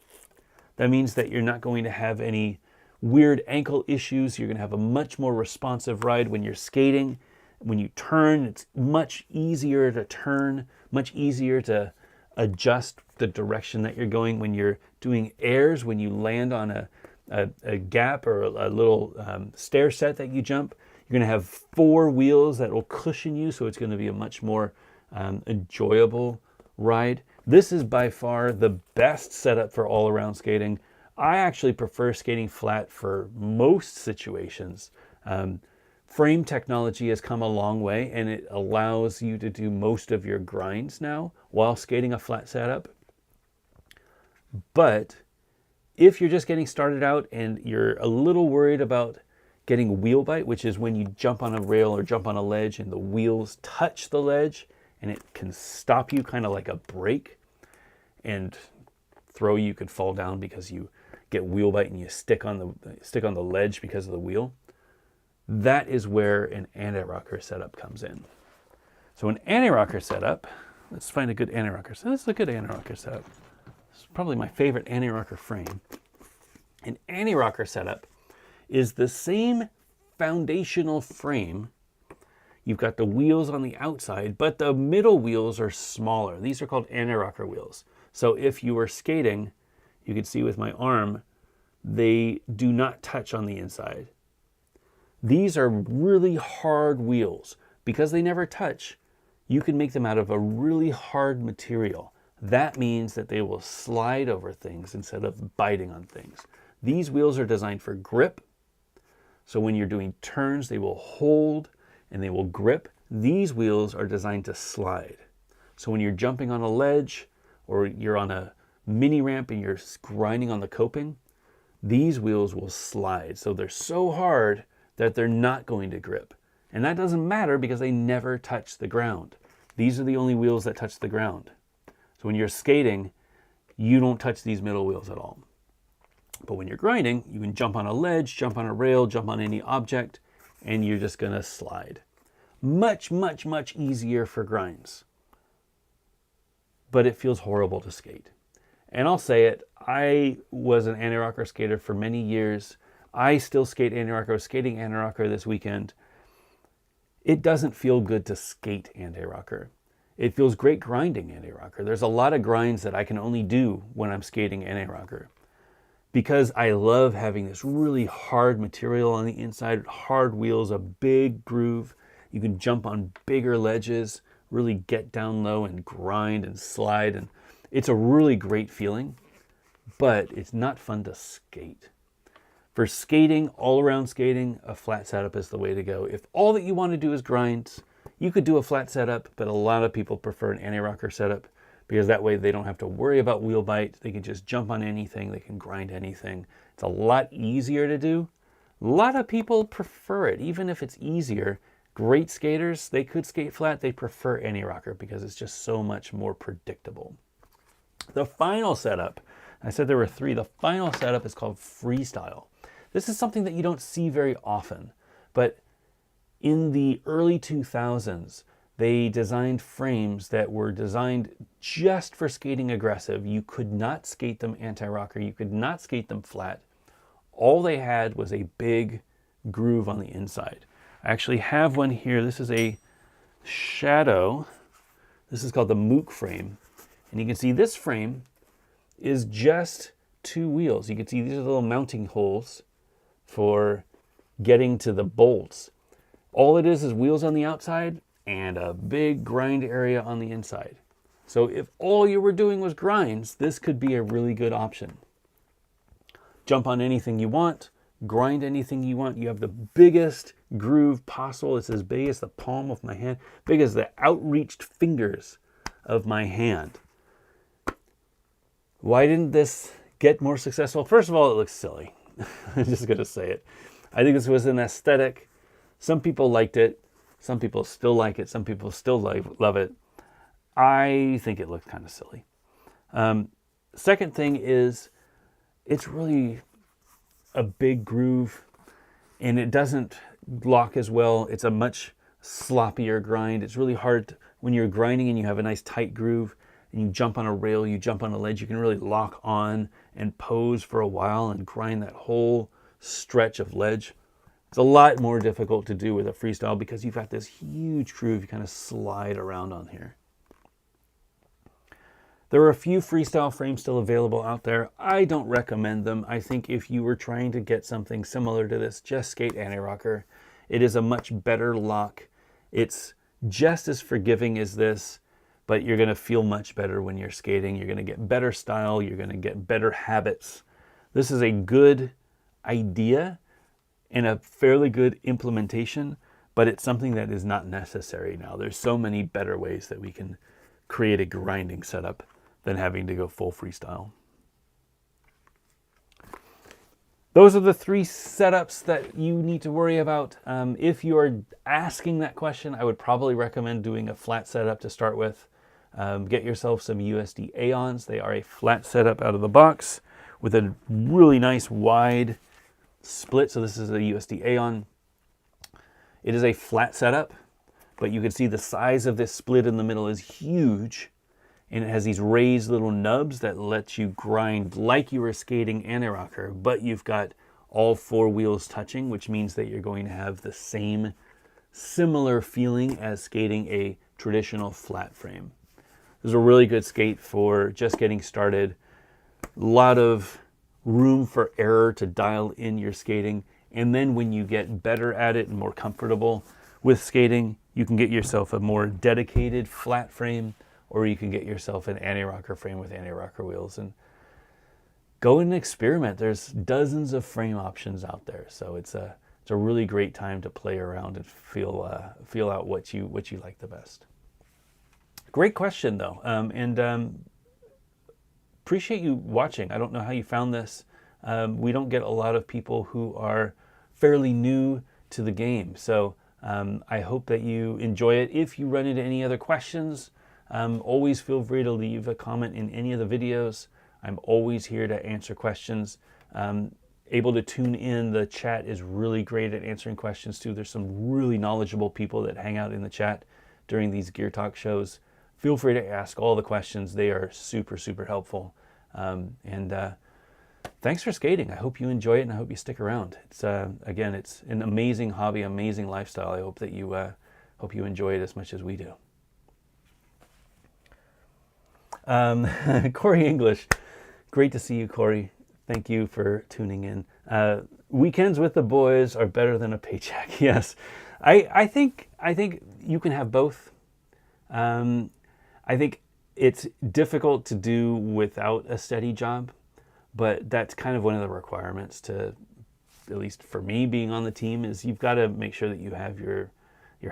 That means that you're not going to have any weird ankle issues. You're going to have a much more responsive ride when you're skating. When you turn, it's much easier to turn, much easier to adjust the direction that you're going. When you're doing airs, when you land on a gap or a little stair set that you jump, you're going to have 4 wheels that will cushion you, so it's going to be a much more enjoyable ride. This is by far the best setup for all-around skating. I actually prefer skating flat for most situations. Frame technology has come a long way, and it allows you to do most of your grinds now while skating a flat setup. But if you're just getting started out and you're a little worried about getting wheel bite, which is when you jump on a rail or jump on a ledge and the wheels touch the ledge, and it can stop you kind of like a brake and throw you. You could fall down because you get wheel bite and you stick on the ledge because of the wheel. That is where an anti-rocker setup comes in. So an anti-rocker setup, let's find a good anti-rocker setup. This is a good anti-rocker setup. This is probably my favorite anti-rocker frame. An anti-rocker setup is the same foundational frame. You've got the wheels on the outside, but the middle wheels are smaller. These are called anti-rocker wheels. So if you were skating, you can see with my arm, they do not touch on the inside. These are really hard wheels. Because they never touch, you can make them out of a really hard material. That means that they will slide over things instead of biting on things. These wheels are designed for grip. So when you're doing turns, they will hold and they will grip. These wheels are designed to slide. So when you're jumping on a ledge or you're on a mini ramp and you're grinding on the coping, these wheels will slide. So they're so hard that they're not going to grip. And that doesn't matter because they never touch the ground. These are the only wheels that touch the ground. So when you're skating, you don't touch these middle wheels at all. But when you're grinding, you can jump on a ledge, jump on a rail, jump on any object, and you're just gonna slide. Much, much, much easier for grinds. But it feels horrible to skate. And I'll say it, I was an anti-rocker skater for many years. I still skate anti-rocker. I was skating anti-rocker this weekend. It doesn't feel good to skate anti-rocker. It feels great grinding anti-rocker. There's a lot of grinds that I can only do when I'm skating anti-rocker because I love having this really hard material on the inside, hard wheels, a big groove. You can jump on bigger ledges, really get down low and grind and slide. And it's a really great feeling, but it's not fun to skate. For skating, all-around skating, a flat setup is the way to go. If all that you want to do is grind, you could do a flat setup, but a lot of people prefer an anti-rocker setup because that way they don't have to worry about wheel bite. They can just jump on anything. They can grind anything. It's a lot easier to do. A lot of people prefer it, even if it's easier. Great skaters, they could skate flat. They prefer anti-rocker because it's just so much more predictable. The final setup, I said there were three. The final setup is called freestyle. This is something that you don't see very often, but in the early 2000s, they designed frames that were designed just for skating aggressive. You could not skate them anti-rocker. You could not skate them flat. All they had was a big groove on the inside. I actually have one here. This is a Shadow. This is called the Mook frame. And you can see this frame is just two wheels. You can see these are little mounting holes for getting to the bolts. All it is wheels on the outside and a big grind area on the inside. So if all you were doing was grinds, this could be a really good option. Jump on anything you want, grind anything you want. You have the biggest groove possible. It's as big as the palm of my hand, big as the outreached fingers of my hand. Why didn't this get more successful? First of all, it looks silly. I'm just going to say it. I think this was an aesthetic. Some people liked it. Some people still like it. Some people still love it. I think it looked kind of silly. Second thing is, it's really a big groove and it doesn't lock as well. It's a much sloppier grind. It's really hard when you're grinding and you have a nice tight groove and you jump on a rail, you jump on a ledge, you can really lock on and pose for a while and grind that whole stretch of ledge. It's a lot more difficult to do with a freestyle because you've got this huge groove you kind of slide around on here. There are a few freestyle frames still available out there. I don't recommend them. I think if you were trying to get something similar to this, just skate anti-rocker. It is a much better lock. It's just as forgiving as this, but you're going to feel much better when you're skating. You're going to get better style. You're going to get better habits. This is a good idea and a fairly good implementation, but it's something that is not necessary now. There's so many better ways that we can create a grinding setup than having to go full freestyle. Those are the three setups that you need to worry about. If you are asking that question, I would probably recommend doing a flat setup to start with. Get yourself some USD Aeons. They are a flat setup out of the box with a really nice wide split. So this is a USD Aeon. It is a flat setup, but you can see the size of this split in the middle is huge. And it has these raised little nubs that let you grind like you were skating anti-rocker, but you've got all four wheels touching, which means that you're going to have the same similar feeling as skating a traditional flat frame. This is a really good skate for just getting started. A lot of room for error to dial in your skating. And then when you get better at it and more comfortable with skating, you can get yourself a more dedicated flat frame, or you can get yourself an anti-rocker frame with anti-rocker wheels and go and experiment. There's dozens of frame options out there. So it's a really great time to play around and feel out what you like the best. Great question though, and appreciate you watching. I don't know how you found this. We don't get a lot of people who are fairly new to the game, so I hope that you enjoy it. If you run into any other questions, always feel free to leave a comment in any of the videos. I'm always here to answer questions. Able to tune in. The chat is really great at answering questions too. There's some really knowledgeable people that hang out in the chat during these Gear Talk shows. Feel free to ask all the questions. They are super, super helpful. Thanks for skating. I hope you enjoy it and I hope you stick around. It's again, it's an amazing hobby, amazing lifestyle. I hope that you enjoy it as much as we do. Corey English, great to see you, Corey. Thank you for tuning in. Weekends with the boys are better than a paycheck. Yes, I think you can have both. I think it's difficult to do without a steady job, but that's kind of one of the requirements to, at least for me being on the team, is you've got to make sure that you have your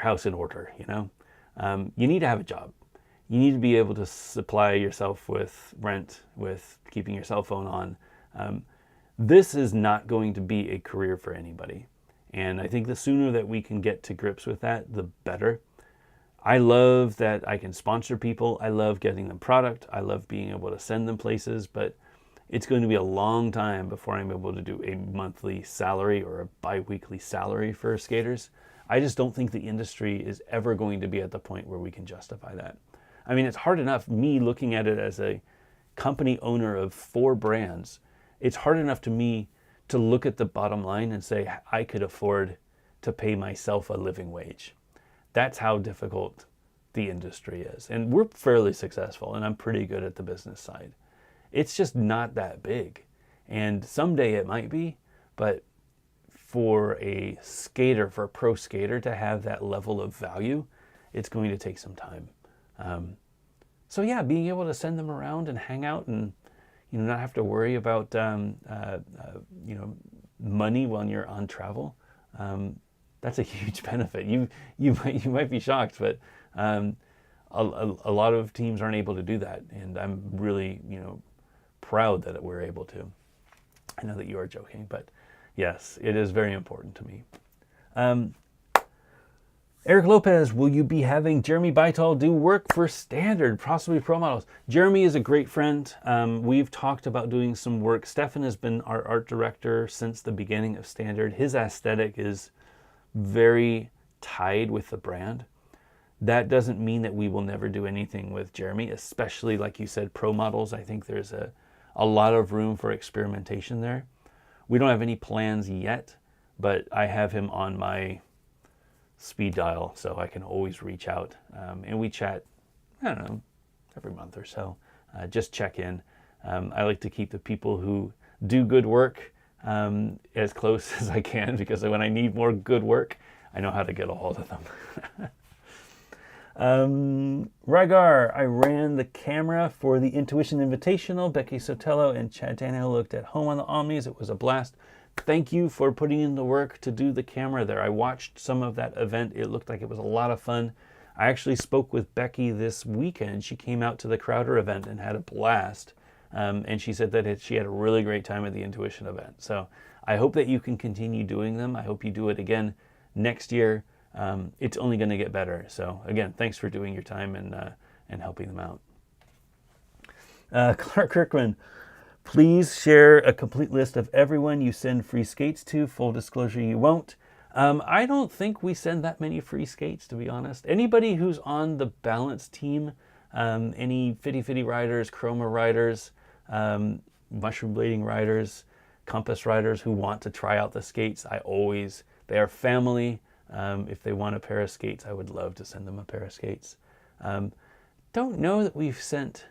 house in order. You know, you need to have a job. You need to be able to supply yourself with rent, with keeping your cell phone on. This is not going to be a career for anybody. And I think the sooner that we can get to grips with that, the better. I love that I can sponsor people. I love getting them product. I love being able to send them places, but it's going to be a long time before I'm able to do a monthly salary or a bi-weekly salary for skaters. I just don't think the industry is ever going to be at the point where we can justify that. I mean, it's hard enough, me looking at it as a company owner of 4 brands, it's hard enough to me to look at the bottom line and say, I could afford to pay myself a living wage. That's how difficult the industry is. And we're fairly successful, and I'm pretty good at the business side. It's just not that big. And someday it might be, but for a skater, for a pro skater to have that level of value, it's going to take some time. So yeah, being able to send them around and hang out and, you know, not have to worry about, you know, money when you're on travel, that's a huge benefit. You might be shocked, but a lot of teams aren't able to do that, and I'm really, you know, proud that we're able to. I know that you are joking, but yes, it is very important to me. Eric Lopez, will you be having Jeremy Bytall do work for Standard, possibly Pro Models? Jeremy is a great friend. We've talked about doing some work. Stefan has been our art director since the beginning of Standard. His aesthetic is very tied with the brand. That doesn't mean that we will never do anything with Jeremy, especially, like you said, Pro Models. I think there's a lot of room for experimentation there. We don't have any plans yet, but I have him on my speed dial, so I can always reach out. And we chat, I don't know, every month or so. Just check in. I like to keep the people who do good work as close as I can, because when I need more good work, I know how to get a hold of them. Rygar, I ran the camera for the Intuition Invitational. Becky Sotelo and Chad Tannehill looked at home on the Omnis. It was a blast. Thank you for putting in the work to do the camera there. I watched some of that event. It looked like it was a lot of fun. I actually spoke with Becky this weekend. She came out to the Crowder event and had a blast. And she said that she had a really great time at the Intuition event. So I hope that you can continue doing them. I hope you do it again next year. It's only going to get better. So again, thanks for doing your time and helping them out. Clark Kirkman, please share a complete list of everyone you send free skates to. Full disclosure, you won't. I don't think we send that many free skates, to be honest. Anybody who's on the balance team, any Fitty Fitty riders, Chroma riders, mushroom blading riders, compass riders who want to try out the skates, they are family. If they want a pair of skates, I would love to send them a pair of skates. Don't know that we've sent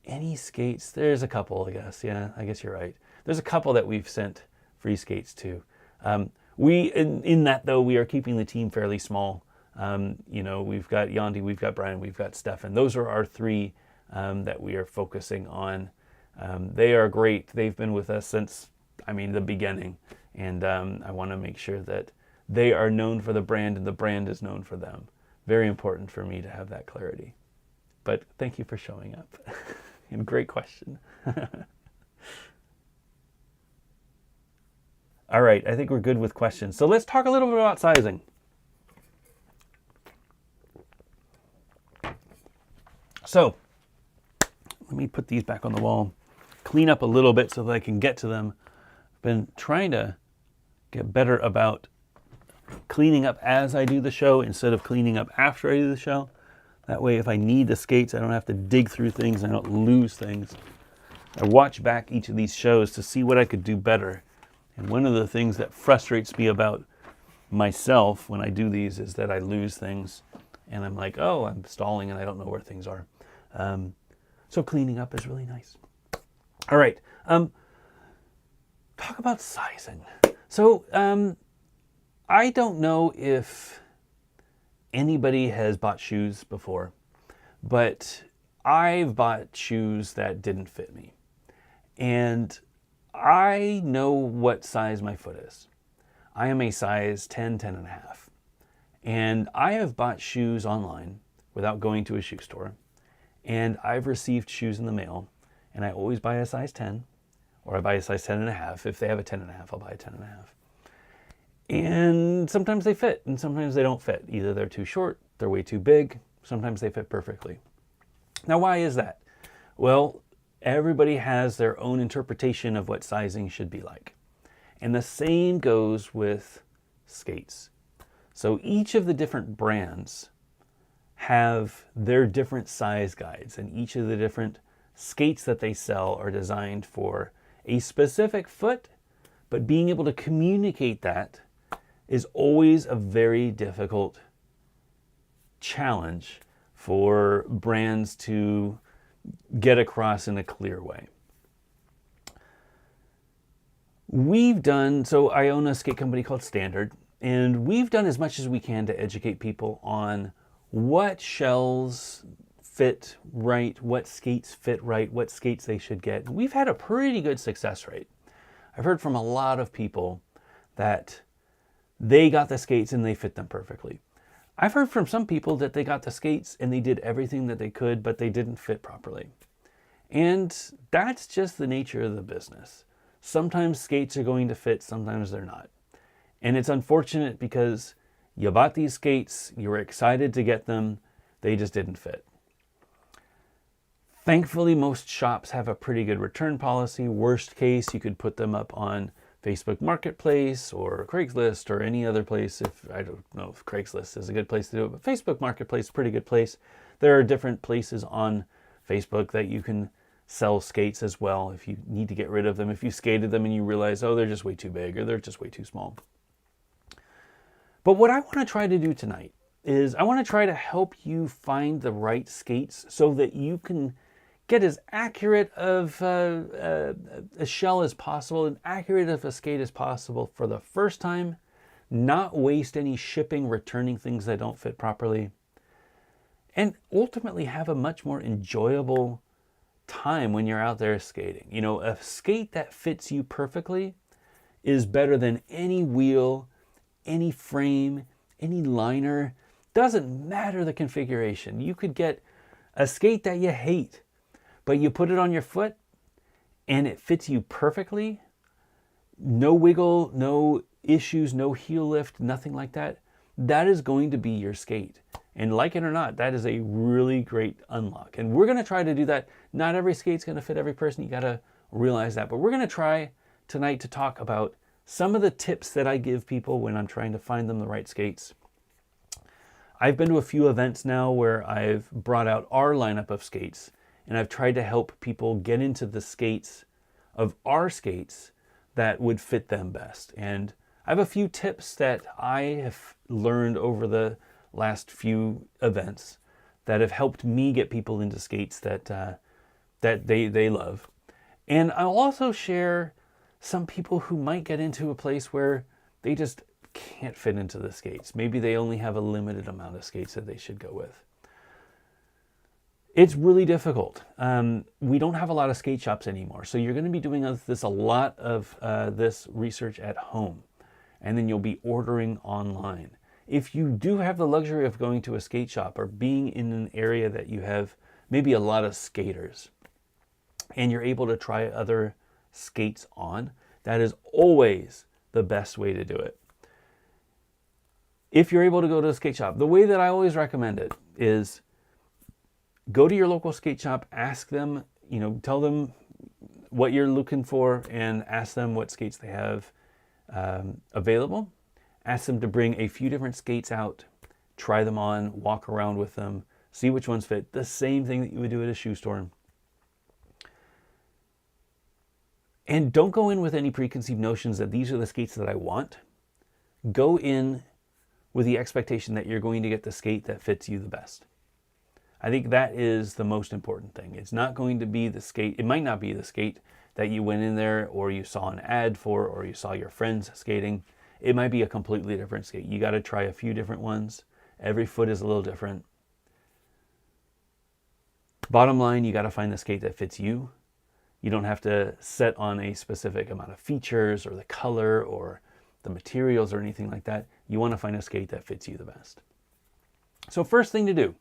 any skates. There's a couple, I guess. Yeah, I guess you're right. There's a couple that we've sent free skates to. In that though, we are keeping the team fairly small. We've got Yandy, we've got Brian, we've got Stefan. Those are our three that we are focusing on. They are great. They've been with us since, the beginning. And I want to make sure that they are known for the brand and the brand is known for them. Very important for me to have that clarity. But thank you for showing up. And great question. All right, I think we're good with questions. So let's talk a little bit about sizing. So let me put these back on the wall, clean up a little bit so that I can get to them. I've been trying to get better about cleaning up as I do the show instead of cleaning up after I do the show. That way, if I need the skates, I don't have to dig through things. I don't lose things. I watch back each of these shows to see what I could do better. And one of the things that frustrates me about myself when I do these is that I lose things. And I'm like, oh, I'm stalling and I don't know where things are. So cleaning up is really nice. All right. Talk about sizing. So I don't know if anybody has bought shoes before, but I've bought shoes that didn't fit me. And I know what size my foot is. I am a size 10, 10 and a half. And I have bought shoes online without going to a shoe store. And I've received shoes in the mail. And I always buy a size 10, or I buy a size 10 and a half. If they have a 10 and a half, I'll buy a 10 and a half. And sometimes they fit and sometimes they don't fit. Either they're too short, they're way too big. Sometimes they fit perfectly. Now, why is that? Well, everybody has their own interpretation of what sizing should be like. And the same goes with skates. So each of the different brands have their different size guides, and each of the different skates that they sell are designed for a specific foot, but being able to communicate that is always a very difficult challenge for brands to get across in a clear way. So I own a skate company called Standard, and we've done as much as we can to educate people on what shells fit right, what skates fit right, what skates they should get. We've had a pretty good success rate. I've heard from a lot of people that they got the skates and they fit them perfectly. I've heard from some people that they got the skates and they did everything that they could, but they didn't fit properly. And that's just the nature of the business. Sometimes skates are going to fit, sometimes they're not. And it's unfortunate because you bought these skates, you were excited to get them, they just didn't fit. Thankfully, most shops have a pretty good return policy. Worst case, you could put them up on Facebook Marketplace or Craigslist or any other place. I don't know if Craigslist is a good place to do it, but Facebook Marketplace is a pretty good place. There are different places on Facebook that you can sell skates as well if you need to get rid of them. If you skated them and you realize, oh, they're just way too big or they're just way too small. But what I want to try to do tonight is I want to try to help you find the right skates so that you can get as accurate of a shell as possible and accurate of a skate as possible for the first time, not waste any shipping, returning things that don't fit properly, and ultimately have a much more enjoyable time when you're out there skating. You know, a skate that fits you perfectly is better than any wheel, any frame, any liner. Doesn't matter the configuration. You could get a skate that you hate, but you put it on your foot and it fits you perfectly. No wiggle, no issues, no heel lift, nothing like that. That is going to be your skate. And like it or not, that is a really great unlock. And we're going to try to do that. Not every skate's going to fit every person. You got to realize that. But we're going to try tonight to talk about some of the tips that I give people when I'm trying to find them the right skates. I've been to a few events now where I've brought out our lineup of skates, and I've tried to help people get into the skates of our skates that would fit them best. And I have a few tips that I have learned over the last few events that have helped me get people into skates that they love. And I'll also share some people who might get into a place where they just can't fit into the skates. Maybe they only have a limited amount of skates that they should go with. It's really difficult. We don't have a lot of skate shops anymore, so you're going to be doing a lot of this research at home, and then you'll be ordering online. If you do have the luxury of going to a skate shop or being in an area that you have maybe a lot of skaters, and you're able to try other skates on, that is always the best way to do it. If you're able to go to a skate shop, the way that I always recommend it is go to your local skate shop, ask them, tell them what you're looking for and ask them what skates they have available. Ask them to bring a few different skates out, try them on, walk around with them, see which ones fit. The same thing that you would do at a shoe store. And don't go in with any preconceived notions that these are the skates that I want. Go in with the expectation that you're going to get the skate that fits you the best. I think that is the most important thing. It's not going to be the skate. It might not be the skate that you went in there or you saw an ad for or you saw your friends skating. It might be a completely different skate. You got to try a few different ones. Every foot is a little different. Bottom line, you got to find the skate that fits you. You don't have to set on a specific amount of features or the color or the materials or anything like that. You want to find a skate that fits you the best. So first thing to do,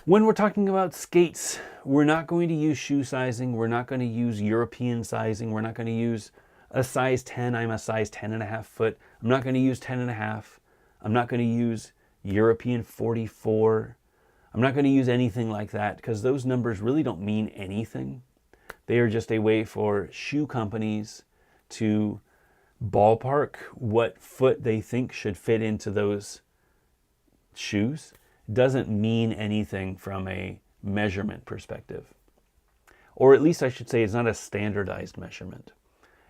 when we're talking about skates, we're not going to use shoe sizing. We're not going to use European sizing. We're not going to use a size 10. I'm a size 10.5 foot. I'm not going to use 10.5. I'm not going to use European 44. I'm not going to use anything like that because those numbers really don't mean anything. They are just a way for shoe companies to ballpark what foot they think should fit into those shoes. Doesn't mean anything from a measurement perspective. Or at least I should say it's not a standardized measurement.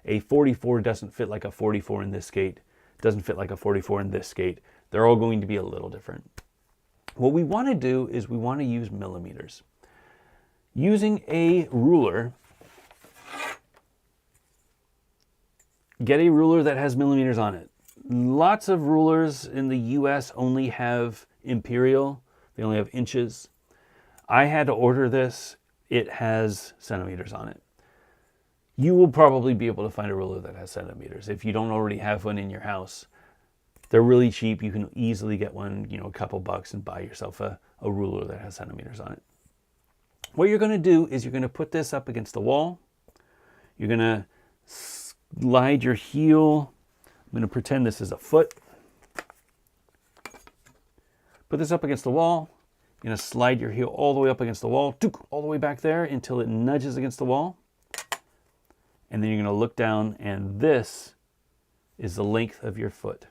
A 44 doesn't fit like a 44 in this skate, doesn't fit like a 44 in this skate. They're all going to be a little different. What we want to do is we want to use millimeters. Using a ruler, get a ruler that has millimeters on it. Lots of rulers in the US only have imperial. They only have inches. I had to order this. It has centimeters on it. You will probably be able to find a ruler that has centimeters. If you don't already have one in your house, they're really cheap. You can easily get one, a couple bucks and buy yourself a ruler that has centimeters on it. What you're going to do is you're going to put this up against the wall. You're going to slide your heel. I'm going to pretend this is a foot. Put this up against the wall. You're going to slide your heel all the way up against the wall, all the way back there until it nudges against the wall. And then you're going to look down, and this is the length of your foot.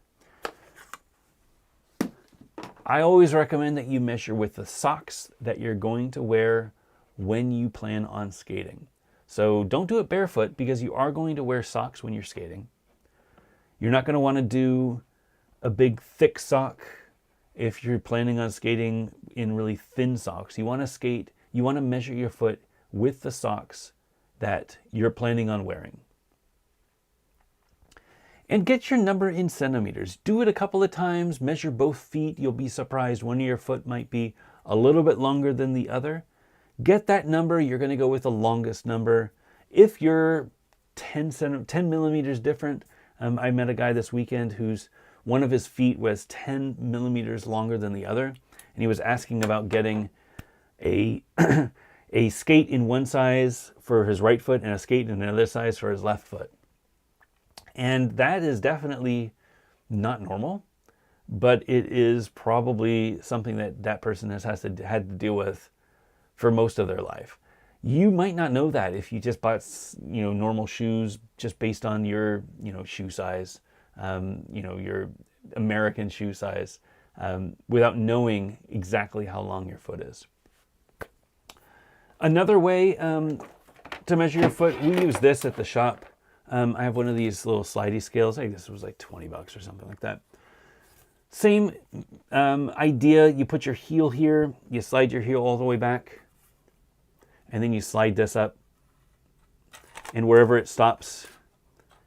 I always recommend that you measure with the socks that you're going to wear when you plan on skating. So don't do it barefoot because you are going to wear socks when you're skating. You're not going to want to do a big thick sock if you're planning on skating in really thin socks. You want to measure your foot with the socks that you're planning on wearing. And get your number in centimeters. Do it a couple of times, measure both feet. You'll be surprised one of your foot might be a little bit longer than the other. Get that number, you're going to go with the longest number. If you're 10 millimeters different, I met a guy this weekend whose one of his feet was 10 millimeters longer than the other, and he was asking about getting a a skate in one size for his right foot and a skate in another size for his left foot. And that is definitely not normal, but it is probably something that that person had to deal with for most of their life. You might not know that if you just bought, normal shoes just based on your, shoe size, your American shoe size, without knowing exactly how long your foot is. Another way to measure your foot, we use this at the shop. I have one of these little slidey scales. I think this was like $20 or something like that. Same idea. You put your heel here, you slide your heel all the way back, and then you slide this up. And wherever it stops,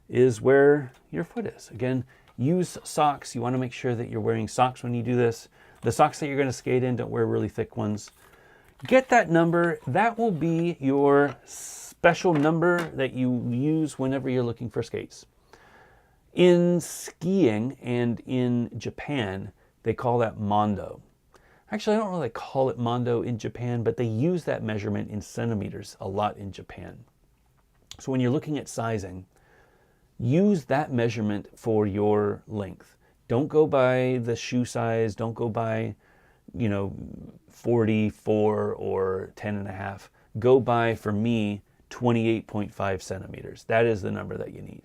is where your foot is. Again, use socks. You want to make sure that you're wearing socks when you do this. The socks that you're going to skate in, don't wear really thick ones. Get that number. That will be your special number that you use whenever you're looking for skates. In skiing and in Japan, they call that mondo. Actually, I don't really call it mondo in Japan, but they use that measurement in centimeters a lot in Japan. So when you're looking at sizing, use that measurement for your length. Don't go by the shoe size. Don't go by, 44 or 10.5. Go by, for me, 28.5 centimeters. That is the number that you need.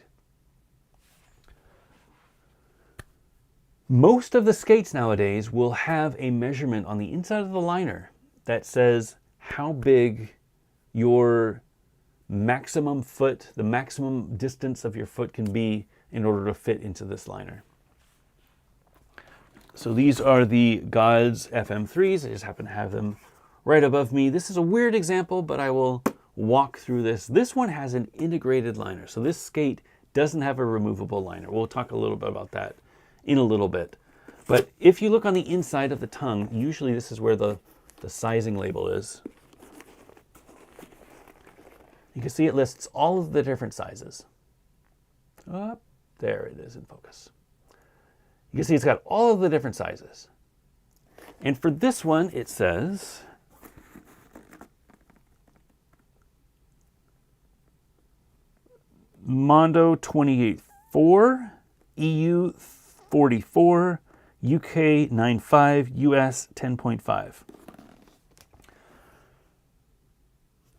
Most of the skates nowadays will have a measurement on the inside of the liner that says how big your maximum foot, the maximum distance of your foot can be in order to fit into this liner. So these are the Gods FM3s. I just happen to have them right above me. This is a weird example, but I will walk through this. This one has an integrated liner. So this skate doesn't have a removable liner. We'll talk a little bit about that in a little bit. But if you look on the inside of the tongue, usually this is where the sizing label is. You can see it lists all of the different sizes. Oh, there it is in focus. You can see it's got all of the different sizes. And for this one, it says Mondo 28.4, EU 44, UK 9.5, US 10.5.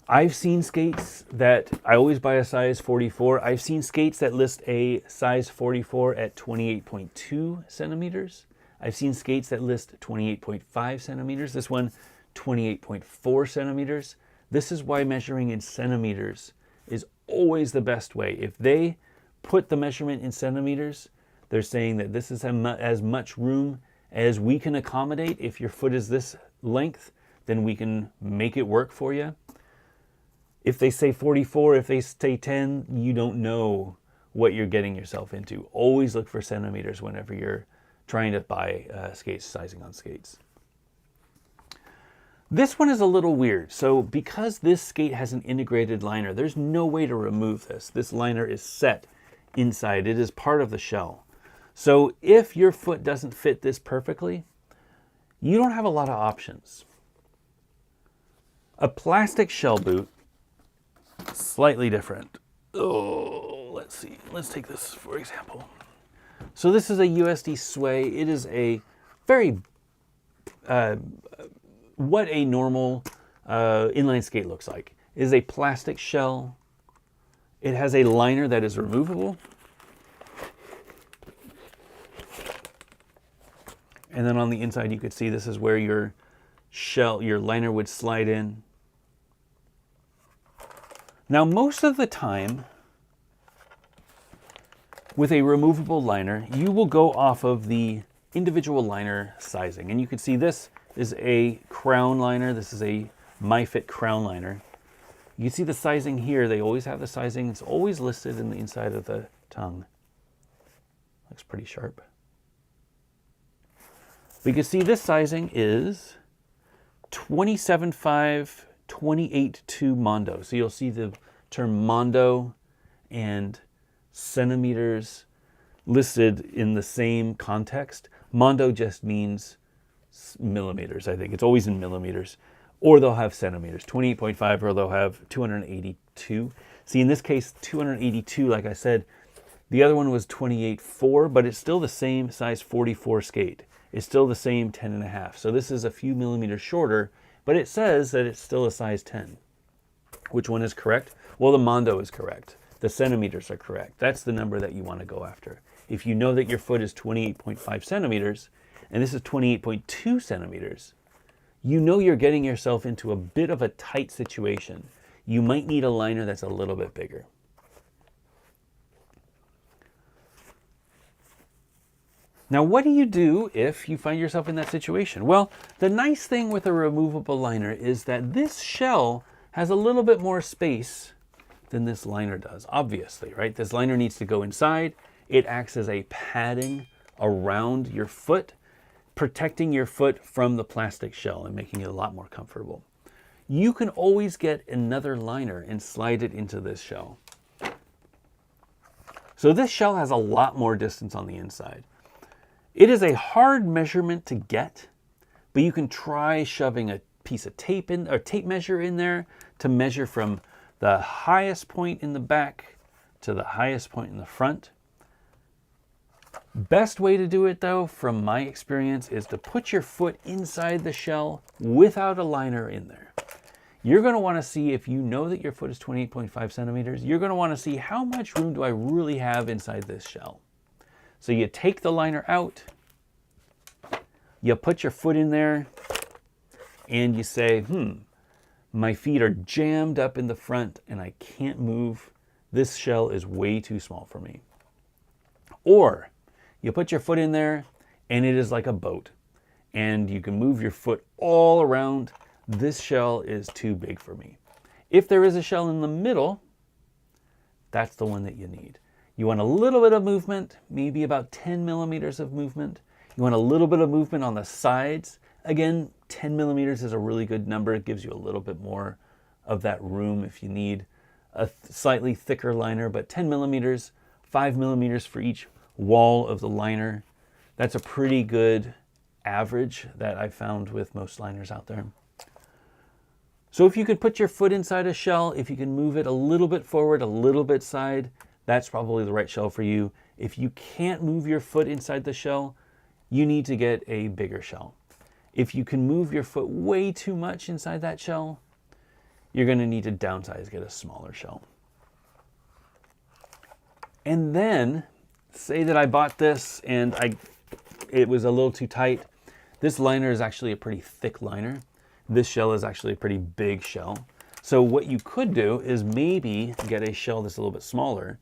I've seen skates that I always buy a size 44. I've seen skates that list a size 44 at 28.2 centimeters. I've seen skates that list 28.5 centimeters. This one, 28.4 centimeters. This is why measuring in centimeters is always the best way. If they put the measurement in centimeters, they're saying that this is as much room as we can accommodate. If your foot is this length, then we can make it work for you. If they say 44, if they say 10, you don't know what you're getting yourself into. Always look for centimeters whenever you're trying to buy skates, sizing on skates. This one is a little weird. So because this skate has an integrated liner, there's no way to remove this. This liner is set inside. It is part of the shell. So if your foot doesn't fit this perfectly, you don't have a lot of options. A plastic shell boot, slightly different. Oh, let's see. Let's take this for example. So this is a USD Sway. It is a very, what a normal inline skate looks like. It is a plastic shell. It has a liner that is removable. And then on the inside, you could see this is where your shell, your liner would slide in. Now, most of the time, with a removable liner, you will go off of the individual liner sizing. And you can see this is a crown liner. This is a MyFit crown liner. You can see the sizing here. They always have the sizing. It's always listed in the inside of the tongue. Looks pretty sharp. We can see this sizing is 27.5, 28.2 Mondo. So you'll see the term Mondo and centimeters listed in the same context. Mondo just means millimeters, I think. It's always in millimeters. Or they'll have centimeters, 28.5, or they'll have 282. See, in this case, 282, like I said, the other one was 28.4, but it's still the same size 44 skate. It's still the same 10.5. So this is a few millimeters shorter, but it says that it's still a size 10. Which one is correct? Well, the Mondo is correct. The centimeters are correct. That's the number that you want to go after. If you know that your foot is 28.5 centimeters, and this is 28.2 centimeters, you know you're getting yourself into a bit of a tight situation. You might need a liner that's a little bit bigger. Now, what do you do if you find yourself in that situation? Well, the nice thing with a removable liner is that this shell has a little bit more space than this liner does, obviously, right? This liner needs to go inside. It acts as a padding around your foot, protecting your foot from the plastic shell and making it a lot more comfortable. You can always get another liner and slide it into this shell. So this shell has a lot more distance on the inside. It is a hard measurement to get, but you can try shoving a piece of tape in, or tape measure in there, to measure from the highest point in the back to the highest point in the front. Best way to do it though, from my experience, is to put your foot inside the shell without a liner in there. You're going to want to see, if you know that your foot is 28.5 centimeters, you're going to want to see how much room do I really have inside this shell. So you take the liner out, you put your foot in there, and you say, my feet are jammed up in the front and I can't move. This shell is way too small for me. Or you put your foot in there and it is like a boat and you can move your foot all around. This shell is too big for me. If there is a shell in the middle, that's the one that you need. You want a little bit of movement, maybe about 10 millimeters of movement. You want a little bit of movement on the sides. Again, 10 millimeters is a really good number. It gives you a little bit more of that room if you need a slightly thicker liner, but 10 millimeters, 5 millimeters for each wall of the liner. That's a pretty good average that I found with most liners out there. So if you could put your foot inside a shell, if you can move it a little bit forward, a little bit side, that's probably the right shell for you. If you can't move your foot inside the shell, you need to get a bigger shell. If you can move your foot way too much inside that shell, you're going to need to downsize, get a smaller shell. And then, say that I bought this and it was a little too tight. This liner is actually a pretty thick liner. This shell is actually a pretty big shell. So what you could do is maybe get a shell that's a little bit smaller,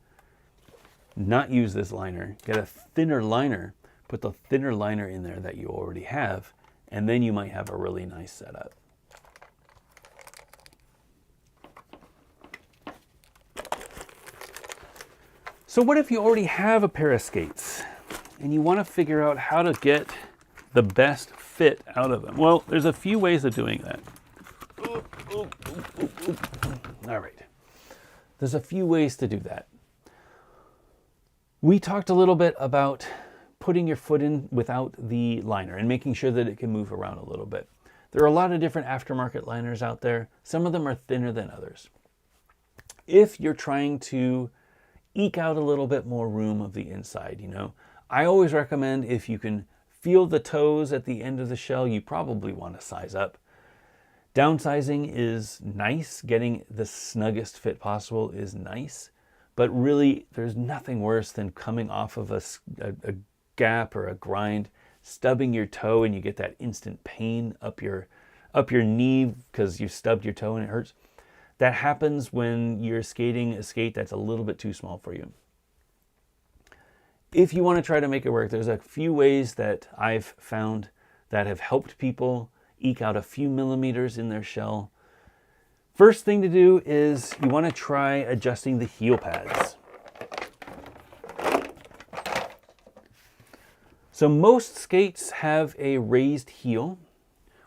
not use this liner, get a thinner liner, put the thinner liner in there that you already have, and then you might have a really nice setup. So what if you already have a pair of skates and you want to figure out how to get the best fit out of them? Well, there's a few ways of doing that. All right. There's a few ways to do that. We talked a little bit about putting your foot in without the liner and making sure that it can move around a little bit. There are a lot of different aftermarket liners out there. Some of them are thinner than others. If you're trying to eke out a little bit more room of the inside, I always recommend, if you can feel the toes at the end of the shell, you probably want to size up. Downsizing is nice. Getting the snuggest fit possible is nice. But really, there's nothing worse than coming off of a gap or a grind, stubbing your toe, and you get that instant pain up your knee because you stubbed your toe and it hurts. That happens when you're skating a skate that's a little bit too small for you. If you want to try to make it work, there's a few ways that I've found that have helped people eke out a few millimeters in their shell. First thing to do is you want to try adjusting the heel pads. So most skates have a raised heel.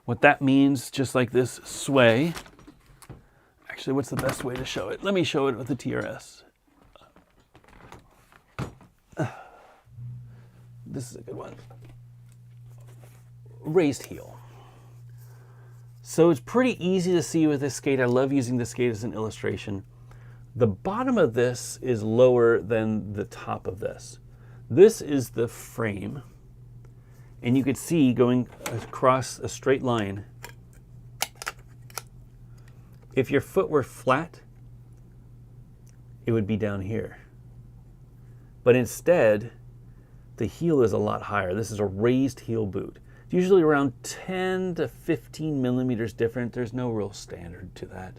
What that means, just like this sway. Actually, what's the best way to show it? Let me show it with the TRS. This is a good one. Raised heel. So it's pretty easy to see with this skate. I love using this skate as an illustration. The bottom of this is lower than the top of this. This is the frame. And you could see going across a straight line, if your foot were flat, it would be down here. But instead, the heel is a lot higher. This is a raised heel boot. It's usually around 10 to 15 millimeters different. There's no real standard to that.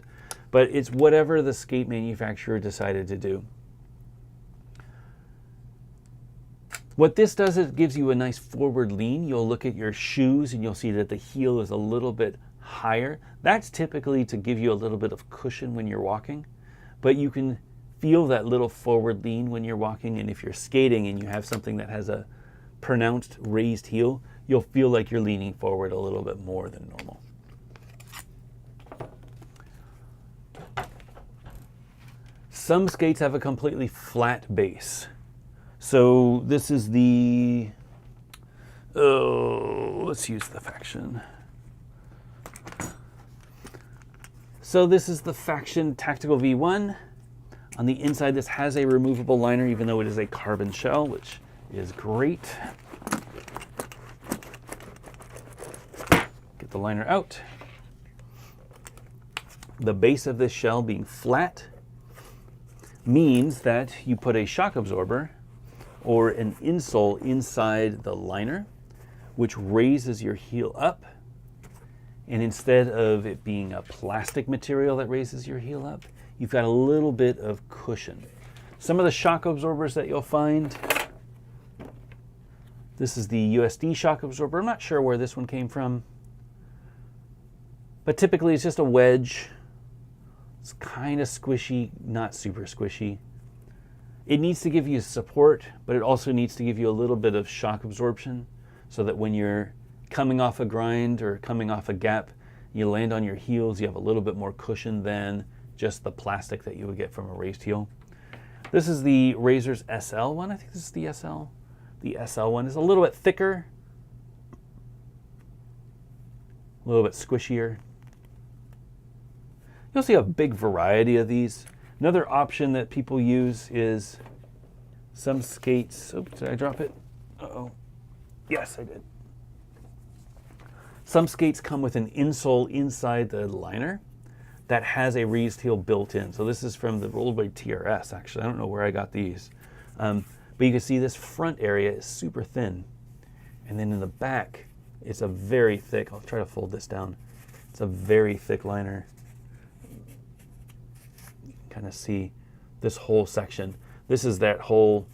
But it's whatever the skate manufacturer decided to do. What this does is it gives you a nice forward lean. You'll look at your shoes and you'll see that the heel is a little bit higher. That's typically to give you a little bit of cushion when you're walking. but you can feel that little forward lean when you're walking. And if you're skating and you have something that has a pronounced raised heel, you'll feel like you're leaning forward a little bit more than normal. Some skates have a completely flat base. So this is the, let's use the Faction. So this is the Faction Tactical V1. On the inside, this has a removable liner, even though it is a carbon shell, which is great. Get the liner out. The base of this shell being flat means that you put a shock absorber or an insole inside the liner, which raises your heel up. And instead of it being a plastic material that raises your heel up, you've got a little bit of cushion. Some of the shock absorbers that you'll find, this is the USD shock absorber. I'm not sure where this one came from, but typically it's just a wedge. It's kind of squishy, not super squishy. It needs to give you support, but it also needs to give you a little bit of shock absorption so that when you're coming off a grind or coming off a gap, you land on your heels, you have a little bit more cushion than just the plastic that you would get from a raised heel. This is the Razor's SL one. I think this is the SL. The SL one is a little bit thicker, a little bit squishier. You'll see a big variety of these. Another option that people use is some skates. Oh, did I drop it? Uh-oh. Yes, I did. Some skates come with an insole inside the liner that has a raised heel built in. So this is from the Rollerblade TRS, actually. I don't know where I got these. But you can see this front area is super thin. And then in the back, it's a very thick, I'll try to fold this down. It's a very thick liner. You can kind of see this whole section. This is that whole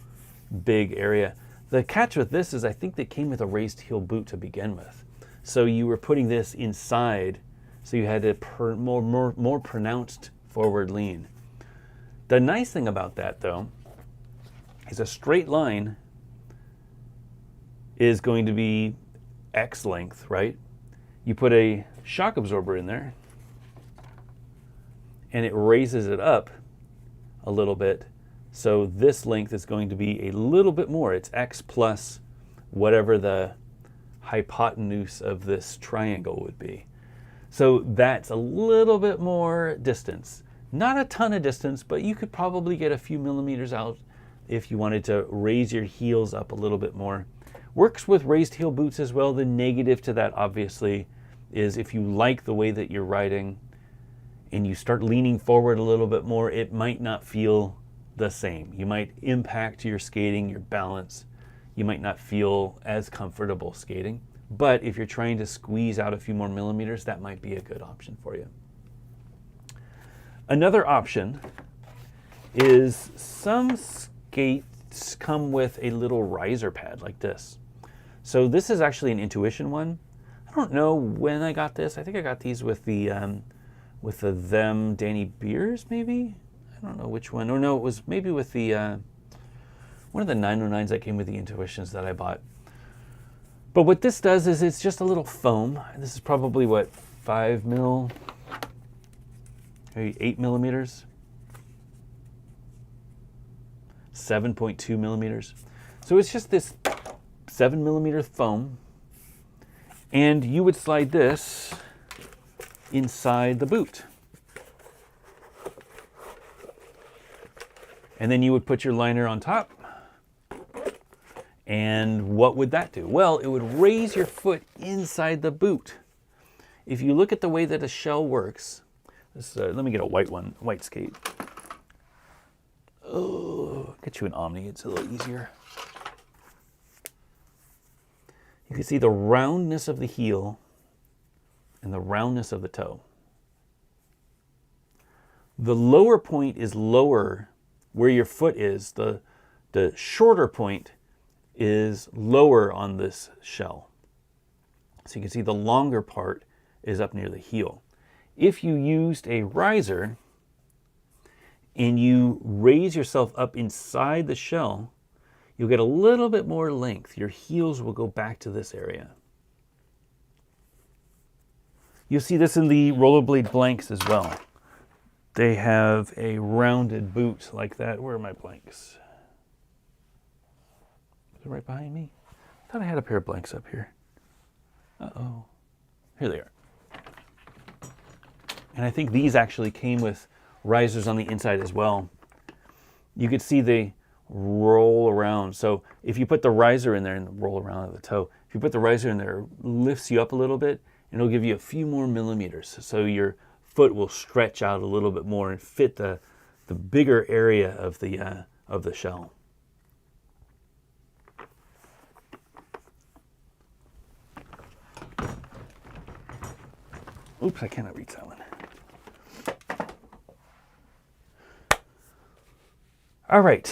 big area. The catch with this is I think they came with a raised heel boot to begin with. So you were putting this inside, so you had a more pronounced forward lean. The nice thing about that, though, is a straight line is going to be X length, right? You put a shock absorber in there, and it raises it up a little bit. So this length is going to be a little bit more. It's X plus whatever the hypotenuse of this triangle would be. So that's a little bit more distance. Not a ton of distance, but you could probably get a few millimeters out if you wanted to raise your heels up a little bit more. Works with raised heel boots as well. The negative to that, obviously, is if you like the way that you're riding and you start leaning forward a little bit more, it might not feel the same. You might impact your skating, your balance. You might not feel as comfortable skating. But if you're trying to squeeze out a few more millimeters, that might be a good option for you. Another option is some skates come with a little riser pad like this. So this is actually an Intuition one. I don't know when I got this. I think I got these with the Danny Beers, maybe? I don't know which one. Or no, it was maybe with the one of the 909s that came with the Intuitions that I bought. But what this does is it's just a little foam. This is probably what, 5 mil, maybe 8 millimeters, 7.2 millimeters. So it's just this 7 millimeter foam, and you would slide this inside the boot. And then you would put your liner on top. And what would that do? Well, it would raise your foot inside the boot. If you look at the way that a shell works, let me get a white skate. Oh, get you an Omni, it's a little easier. You can see the roundness of the heel and the roundness of the toe. The lower point is lower where your foot is. The shorter point is lower on this shell. So you can see the longer part is up near the heel. If you used a riser, and you raise yourself up inside the shell, you'll get a little bit more length. Your heels will go back to this area. You'll see this in the rollerblade blanks as well. They have a rounded boot like that. Where are my blanks? Is it right behind me? I thought I had a pair of blanks up here. Uh-oh. Here they are. And I think these actually came with risers on the inside as well. You could see they roll around. So if you put the riser in there and roll around at the toe, if you put the riser in there, it lifts you up a little bit and it'll give you a few more millimeters. So your foot will stretch out a little bit more and fit the bigger area of the shell. Oops, I cannot read that one. All right,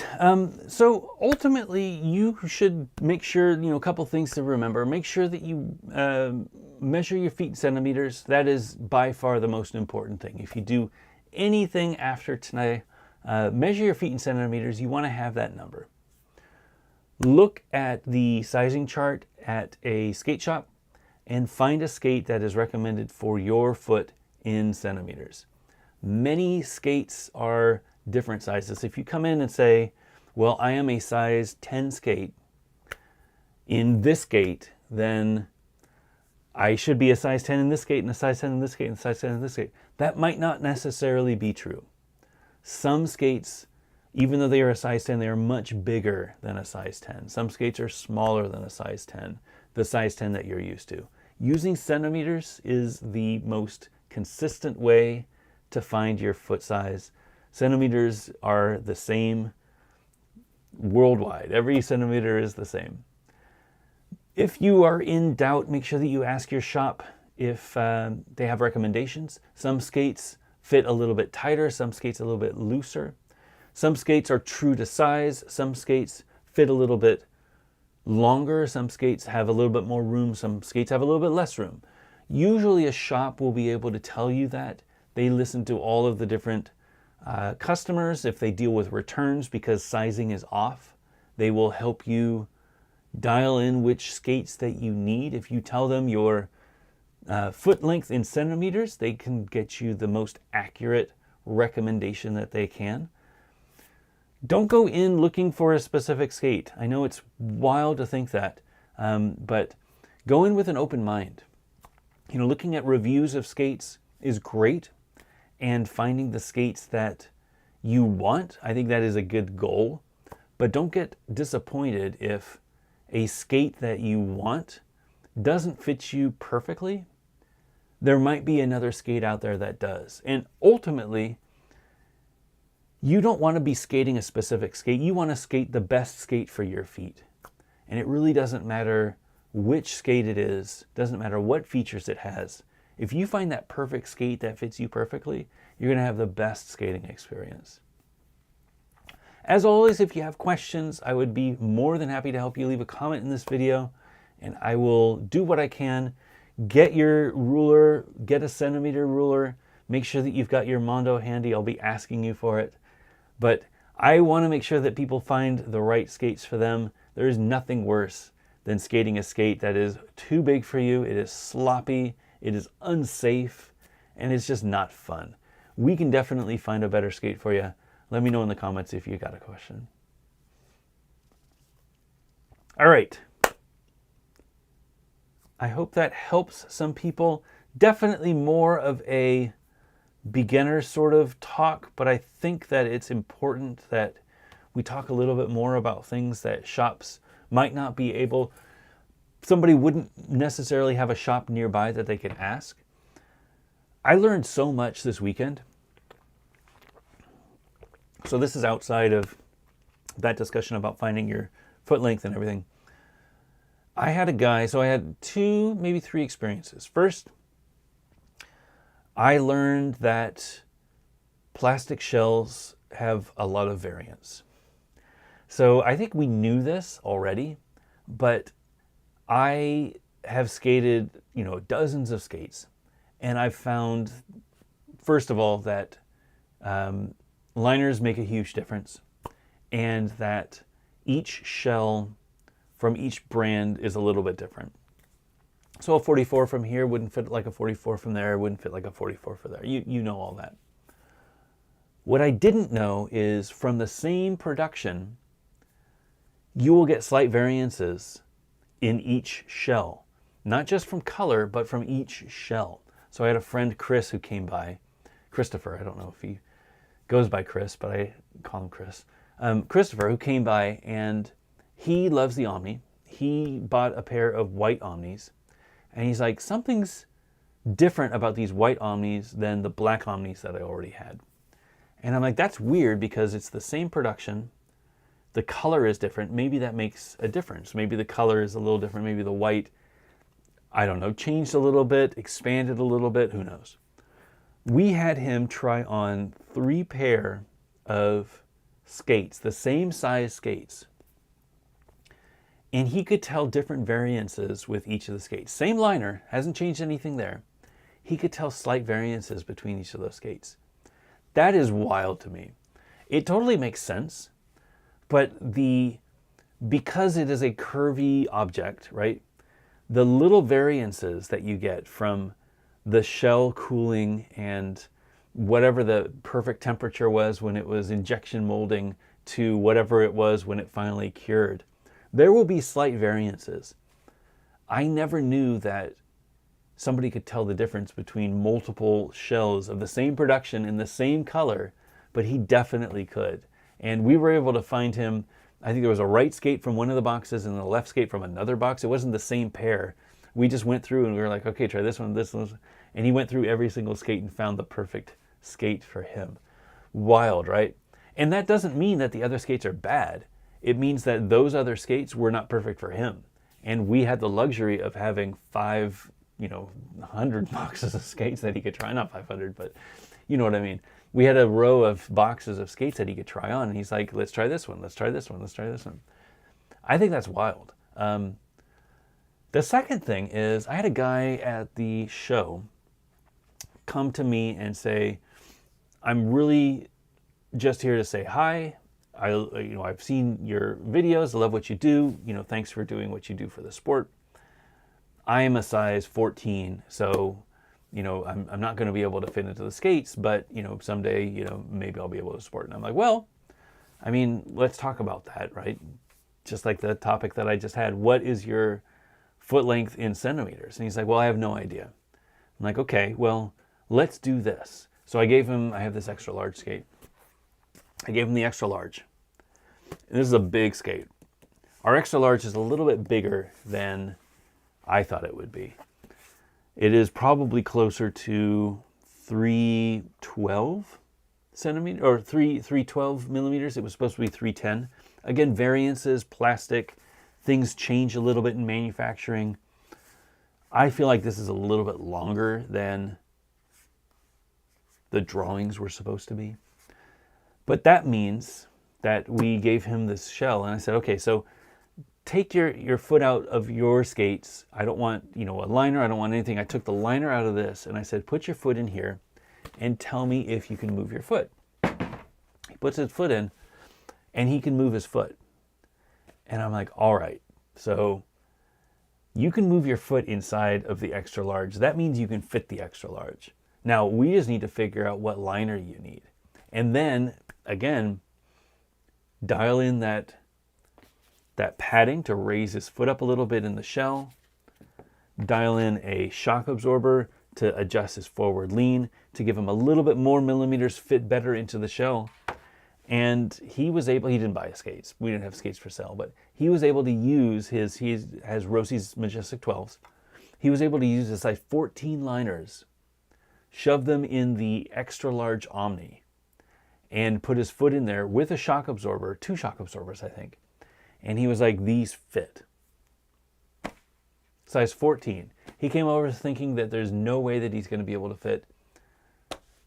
so ultimately you should make sure, a couple things to remember. Make sure that you measure your feet in centimeters. That is by far the most important thing. If you do anything after tonight, measure your feet in centimeters. You want to have that number. Look at the sizing chart at a skate shop and find a skate that is recommended for your foot in centimeters. Many skates are different sizes. If you come in and say, well, I am a size 10 skate in this skate, then I should be a size 10 in this skate and a size 10 in this skate and a size 10 in this skate. That might not necessarily be true. Some skates, even though they are a size 10, they are much bigger than a size 10. Some skates are smaller than a size 10, the size 10 that you're used to. Using centimeters is the most consistent way to find your foot size. Centimeters are the same worldwide. Every centimeter is the same. If you are in doubt, make sure that you ask your shop if they have recommendations. Some skates fit a little bit tighter, some skates a little bit looser. Some skates are true to size, some skates fit a little bit longer, some skates have a little bit more room, some skates have a little bit less room. Usually a shop will be able to tell you that. They listen to all of the different customers. If they deal with returns because sizing is off, they will help you dial in which skates that you need. If you tell them your foot length in centimeters, they can get you the most accurate recommendation that they can. Don't go in looking for a specific skate. I know it's wild to think that, but go in with an open mind. Looking at reviews of skates is great, and finding the skates that you want, I think that is a good goal. But don't get disappointed if a skate that you want doesn't fit you perfectly. There might be another skate out there that does. And ultimately, you don't want to be skating a specific skate. You want to skate the best skate for your feet. And it really doesn't matter which skate it is, doesn't matter what features it has. If you find that perfect skate that fits you perfectly, you're going to have the best skating experience. As always, if you have questions, I would be more than happy to help you. Leave a comment in this video, and I will do what I can. Get your ruler, get a centimeter ruler. Make sure that you've got your Mondo handy. I'll be asking you for it. But I want to make sure that people find the right skates for them. There is nothing worse than skating a skate that is too big for you. It is sloppy, it is unsafe, and it's just not fun. We can definitely find a better skate for you. Let me know in the comments if you got a question. All right. I hope that helps some people. Definitely more of a beginner sort of talk, but I think that it's important that we talk a little bit more about things that shops might not be able. Somebody wouldn't necessarily have a shop nearby that they could ask. I learned so much this weekend. So this is outside of that discussion about finding your foot length and everything. I had a guy, so I had 2, maybe 3 experiences. First, I learned that plastic shells have a lot of variance. So I think we knew this already, but I have skated, dozens of skates, and I've found, first of all, that liners make a huge difference, and that each shell from each brand is a little bit different. So a 44 from here wouldn't fit like a 44 from there, wouldn't fit like a 44 from there. You know all that. What I didn't know is from the same production, you will get slight variances in each shell. Not just from color, but from each shell. So I had a friend, Chris, who came by. Christopher, I don't know if he goes by Chris, but I call him Chris. Christopher, who came by, and he loves the Omni. He bought a pair of white Omnis, and he's like, something's different about these white Omnis than the black Omnis that I already had. And I'm like, that's weird because it's the same production. The color is different. Maybe that makes a difference. Maybe the color is a little different. Maybe the white, I don't know, changed a little bit, expanded a little bit. Who knows? We had him try on 3 pair of skates, the same size skates. And he could tell different variances with each of the skates. Same liner, hasn't changed anything there. He could tell slight variances between each of those skates. That is wild to me. It totally makes sense, but because it is a curvy object, right? The little variances that you get from the shell cooling and whatever the perfect temperature was when it was injection molding to whatever it was when it finally cured, there will be slight variances. I never knew that somebody could tell the difference between multiple shells of the same production in the same color, but he definitely could. And we were able to find him, I think there was a right skate from one of the boxes and a left skate from another box. It wasn't the same pair. We just went through and we were like, okay, try this one, this one. And he went through every single skate and found the perfect skate for him. Wild, right? And that doesn't mean that the other skates are bad. It means that those other skates were not perfect for him. And we had the luxury of having 100 boxes of skates that he could try. Not 500, but you know what I mean. We had a row of boxes of skates that he could try on. And he's like, let's try this one. Let's try this one. Let's try this one. I think that's wild. The second thing is I had a guy at the show come to me and say, I'm really just here to say hi. I've seen your videos. I love what you do. Thanks for doing what you do for the sport. I am a size 14, so I'm not going to be able to fit into the skates, but someday maybe I'll be able to sport. And I'm like, well, let's talk about that, right? Just like the topic that I just had. What is your foot length in centimeters? And he's like, well, I have no idea. I'm like, okay, well, let's do this. So I have this extra large skate. I gave him the extra large. And this is a big skate. Our extra large is a little bit bigger than I thought it would be. It is probably closer to 312 centimeters or 312 millimeters. It was supposed to be 310. Again, variances, plastic, things change a little bit in manufacturing. I feel like this is a little bit longer than the drawings were supposed to be. But that means that we gave him this shell, and I said, okay, so take your foot out of your skates. I don't want, a liner. I don't want anything. I took the liner out of this, and I said, put your foot in here and tell me if you can move your foot. He puts his foot in, and he can move his foot. And I'm like, all right, so you can move your foot inside of the extra large. That means you can fit the extra large. Now, we just need to figure out what liner you need. And then, again, dial in that padding to raise his foot up a little bit in the shell. Dial in a shock absorber to adjust his forward lean, to give him a little bit more millimeters, fit better into the shell. And he didn't buy skates. We didn't have skates for sale, but he was able to use he has Rossi's Majestic 12s. He was able to use his size 14 liners, shove them in the extra large Omni, and put his foot in there with a shock absorber, 2 shock absorbers, I think. And he was like, these fit. Size 14. He came over thinking that there's no way that he's going to be able to fit.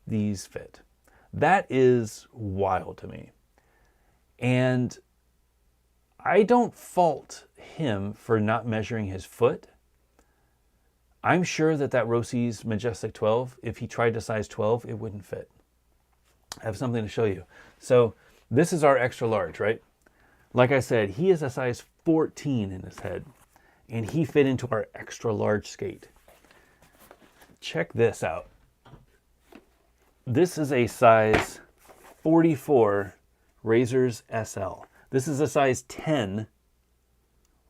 These fit. That is wild to me. And I don't fault him for not measuring his foot. I'm sure that Rossi's Majestic 12, if he tried to size 12, it wouldn't fit. I have something to show you. So this is our extra large, right? Like I said, he is a size 14 in his head, and he fit into our extra large skate. Check this out. This is a size 44 Razors SL. This is a size 10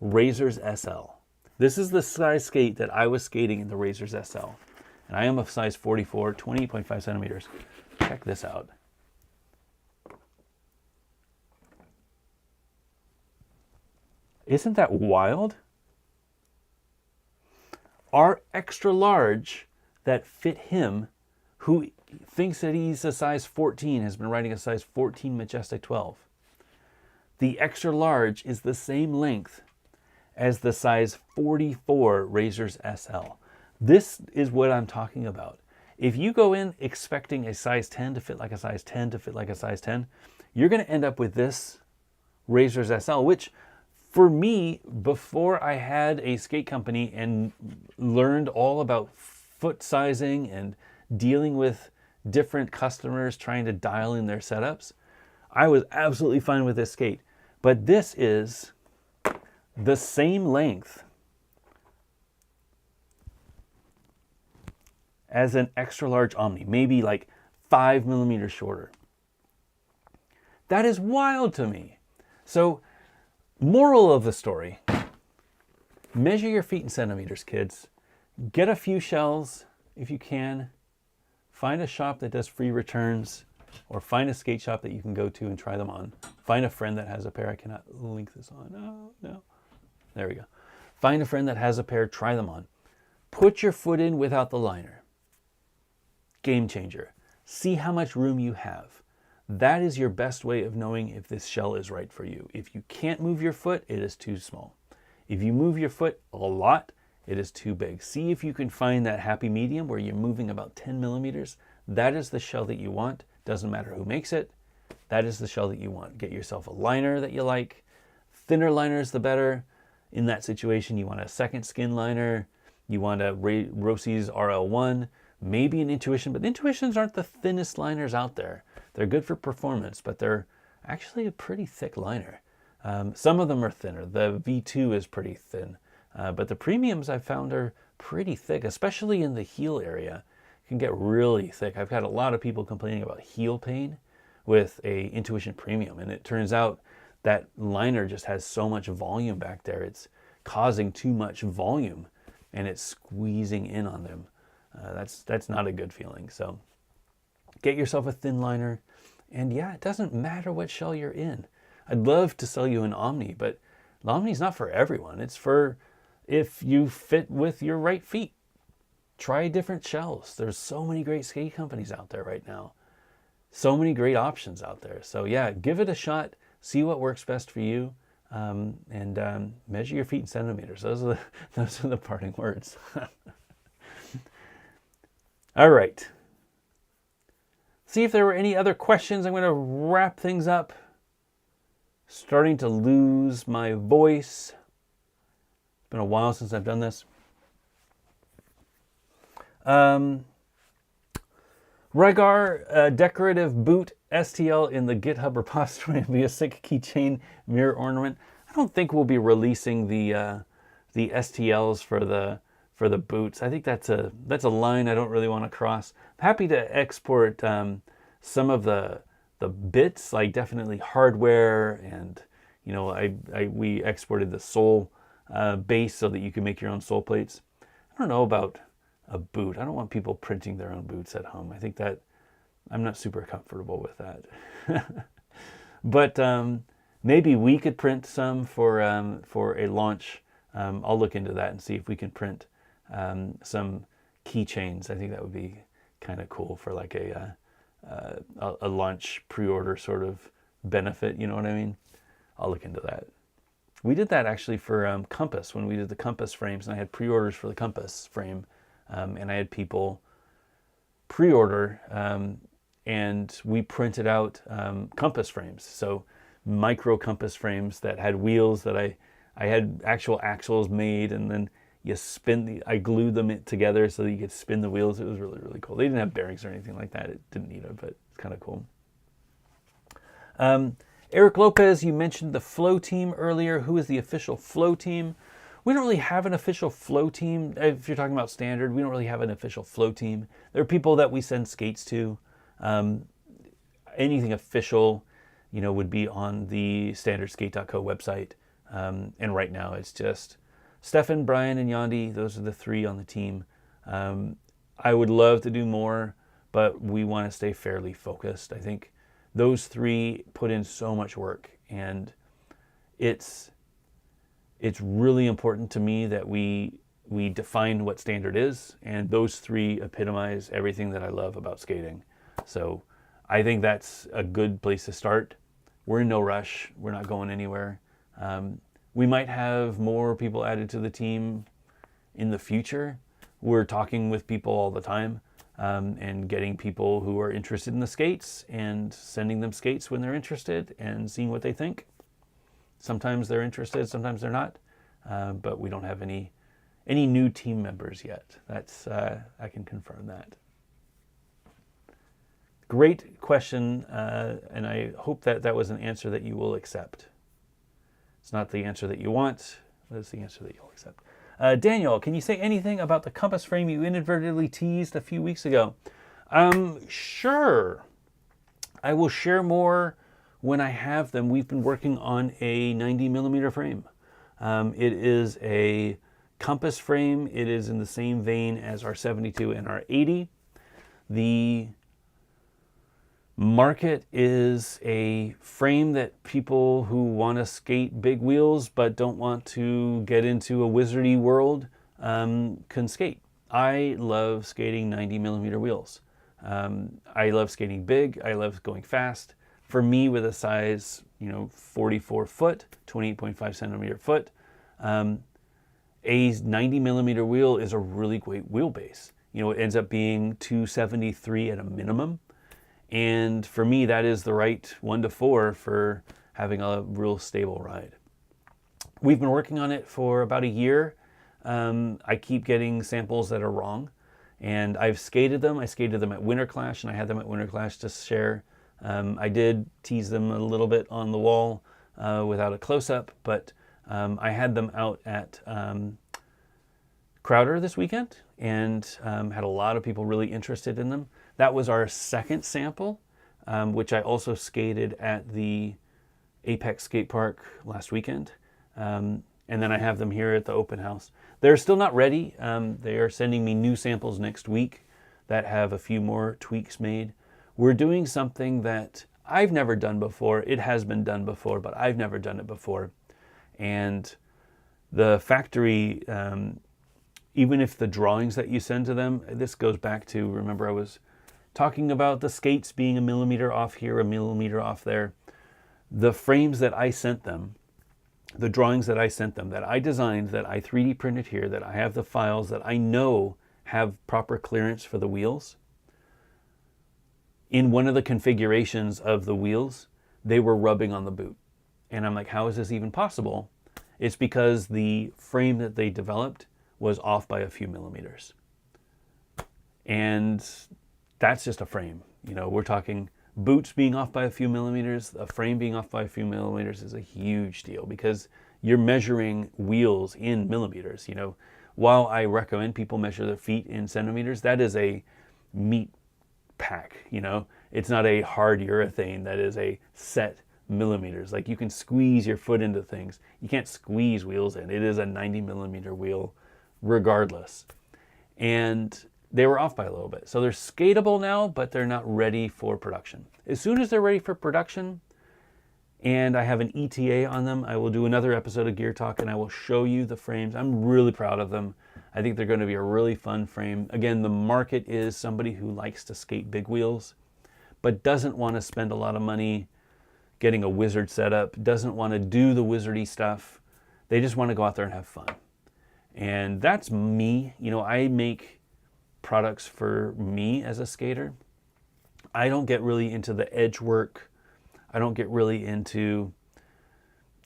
Razors SL. This is the size skate that I was skating in the Razors SL. And I am a size 44, 28.5 centimeters. Check this out. Isn't that wild? Our extra large that fit him, who thinks that he's a size 14, has been riding a size 14 Majestic 12. The extra large is the same length as the size 44 Razors SL. This is what I'm talking about. If you go in expecting a size 10 to fit like a size 10 to fit like a size 10, you're going to end up with this Razors SL, which for me, before I had a skate company and learned all about foot sizing and dealing with different customers trying to dial in their setups, I was absolutely fine with this skate. But this is the same length as an extra large Omni, maybe like 5 millimeters shorter. That is wild to me. So, moral of the story, measure your feet in centimeters, kids. Get a few shells if you can. Find a shop that does free returns, or find a skate shop that you can go to and try them on. Find a friend that has a pair. I cannot link this on. No. There we go. Find a friend that has a pair, try them on. Put your foot in without the liner. Game changer. See how much room you have. That is your best way of knowing if this shell is right for you. If you can't move your foot, it is too small. If you move your foot a lot, it is too big. See if you can find that happy medium where you're moving about 10 millimeters. That is the shell that you want. Doesn't matter who makes it. That is the shell that you want. Get yourself a liner that you like. Thinner liners, the better. In that situation, you want a second skin liner. You want a Rossi's RL1. Maybe an Intuition, but Intuitions aren't the thinnest liners out there. They're good for performance, but they're actually a pretty thick liner. Some of them are thinner. The V2 is pretty thin, but the premiums I've found are pretty thick, especially in the heel area. It can get really thick. I've had a lot of people complaining about heel pain with a Intuition Premium, and it turns out that liner just has so much volume back there. It's causing too much volume, and it's squeezing in on them. That's not a good feeling. So get yourself a thin liner, and yeah, it doesn't matter what shell you're in. I'd love to sell you an Omni, but the Omni's not for everyone. It's for if you fit with your right feet. Try different shells. There's so many great skate companies out there right now. So many great options out there. So yeah, give it a shot. See what works best for you, and measure your feet in centimeters. Those are the parting words. All right. See if there were any other questions. I'm going to wrap things up. Starting to lose my voice. It's been a while since I've done this. Rygar decorative boot STL in the GitHub repository and be a sick keychain mirror ornament. I don't think we'll be releasing the STLs for the boots. I think that's a line I don't really want to cross. I'm happy to export some of the bits, like definitely hardware, and we exported the sole base so that you can make your own sole plates. I don't know about a boot. I don't want people printing their own boots at home. I think that I'm not super comfortable with that. But maybe we could print some for a launch. I'll look into that and see if we can print some keychains. I think that would be kind of cool for like a launch pre-order sort of benefit. You know what I mean? I'll look into that. We did that actually for Compass when we did the Compass frames, and I had pre-orders for the Compass frame, and I had people pre-order, and we printed out Compass frames. So micro Compass frames that had wheels that I had actual axles made, and then you spin I glued them together so that you could spin the wheels. It was really, really cool. They didn't have bearings or anything like that. It didn't need it, but it's kind of cool. Eric Lopez, you mentioned the flow team earlier. Who is the official flow team? We don't really have an official flow team. If you're talking about standard, we don't really have an official flow team. There are people that we send skates to. Anything official, would be on the standardskate.co website. And right now it's just Stefan, Brian, and Yandi. Those are the three on the team. I would love to do more, but we want to stay fairly focused. I think those three put in so much work, and it's really important to me that we define what standard is, and those three epitomize everything that I love about skating. So I think that's a good place to start. We're in no rush. We're not going anywhere. We might have more people added to the team in the future. We're talking with people all the time, and getting people who are interested in the skates and sending them skates when they're interested and seeing what they think. Sometimes they're interested, sometimes they're not, but we don't have any new team members yet. That's I can confirm that. Great question, and I hope that was an answer that you will accept. It's not the answer that you want, but it's the answer that you'll accept. Daniel, can you say anything about the compass frame you inadvertently teased a few weeks ago? Sure. I will share more when I have them. We've been working on a 90 millimeter frame. It is a compass frame. It is in the same vein as our 72 and our 80. The market is a frame that people who want to skate big wheels but don't want to get into a wizardy world can skate. I love skating 90 millimeter wheels. I love skating big. I love going fast. For me, with a size 44 foot, 28.5 centimeter foot, a 90 millimeter wheel is a really great wheelbase. It ends up being 273 at a minimum. And for me, that is the right 1-4 for having a real stable ride. We've been working on it for about a year. I keep getting samples that are wrong, and I've skated them. I skated them at Winter Clash, and I had them at Winter Clash to share. I did tease them a little bit on the wall without a close-up, but I had them out at Crowder this weekend, and had a lot of people really interested in them. That was our second sample, which I also skated at the Apex Skate Park last weekend. And then I have them here at the open house. They're still not ready. They are sending me new samples next week that have a few more tweaks made. We're doing something that I've never done before. It has been done before, but I've never done it before. And the factory, even if the drawings that you send to them, this goes back to, remember I was talking about the skates being a millimeter off here, a millimeter off there. The frames that I sent them, the drawings that I sent them, that I designed, that I 3D printed here, that I have the files that I know have proper clearance for the wheels. In one of the configurations of the wheels, they were rubbing on the boot. And I'm like, how is this even possible? It's because the frame that they developed was off by a few millimeters. And that's just a frame. We're talking boots being off by a few millimeters, a frame being off by a few millimeters is a huge deal because you're measuring wheels in millimeters. While I recommend people measure their feet in centimeters, that is a meat pack. It's not a hard urethane that is a set millimeters. Like you can squeeze your foot into things. You can't squeeze wheels in. It is a 90 millimeter wheel regardless. And they were off by a little bit. So they're skatable now, but they're not ready for production. As soon as they're ready for production, and I have an ETA on them, I will do another episode of Gear Talk and I will show you the frames. I'm really proud of them. I think they're going to be a really fun frame. Again, the market is somebody who likes to skate big wheels, but doesn't want to spend a lot of money getting a wizard setup, doesn't want to do the wizardy stuff. They just want to go out there and have fun. And that's me. I make products for me as a skater. I don't get really into the edge work. I don't get really into,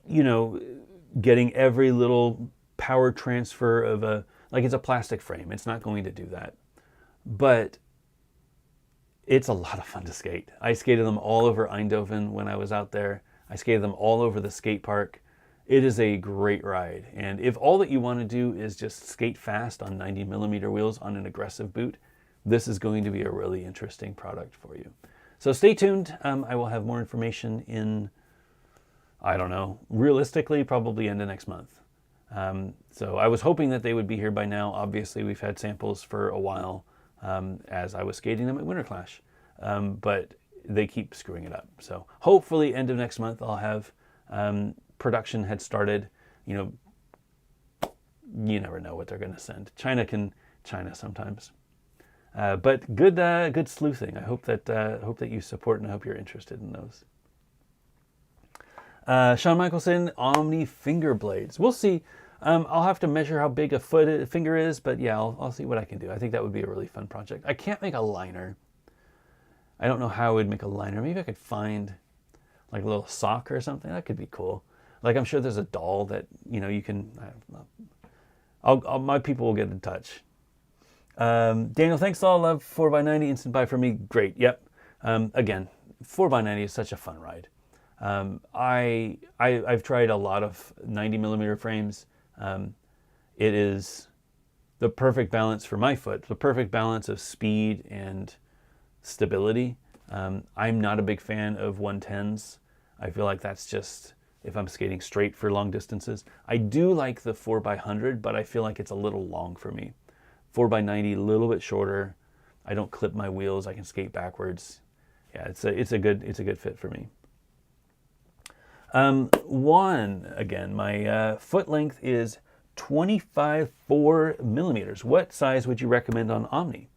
getting every little power transfer of like it's a plastic frame. It's not going to do that. But it's a lot of fun to skate. I skated them all over Eindhoven when I was out there. I skated them all over the skate park. It is a great ride. And if all that you want to do is just skate fast on 90 millimeter wheels on an aggressive boot, this is going to be a really interesting product for you. So stay tuned. I will have more information in, I don't know, realistically, probably end of next month. So I was hoping that they would be here by now. Obviously, we've had samples for a while as I was skating them at Winter Clash. But they keep screwing it up. So hopefully end of next month I'll have production had started. You never know what they're going to send. China sometimes. But good sleuthing. I hope that you support, and I hope you're interested in those. Sean Michelson, Omni finger blades. We'll see. I'll have to measure how big a finger is, but yeah, I'll see what I can do. I think that would be a really fun project. I can't make a liner. I don't know how I would make a liner. Maybe I could find like a little sock or something. That could be cool. Like I'm sure there's a doll that, you can, my people will get in touch. Daniel, thanks all. Love 4x90 instant buy for me. Great. Yep. Again, 4x90 is such a fun ride. I've tried a lot of 90 millimeter frames. It is the perfect balance for my foot, the perfect balance of speed and stability. I'm not a big fan of 110s. I feel like that's just if I'm skating straight for long distances. I do like the 4x100, but I feel like it's a little long for me. 4x90, a little bit shorter. I don't clip my wheels. I can skate backwards. Yeah, it's a good fit for me. Again, my foot length is 25.4 millimeters. What size would you recommend on Omni?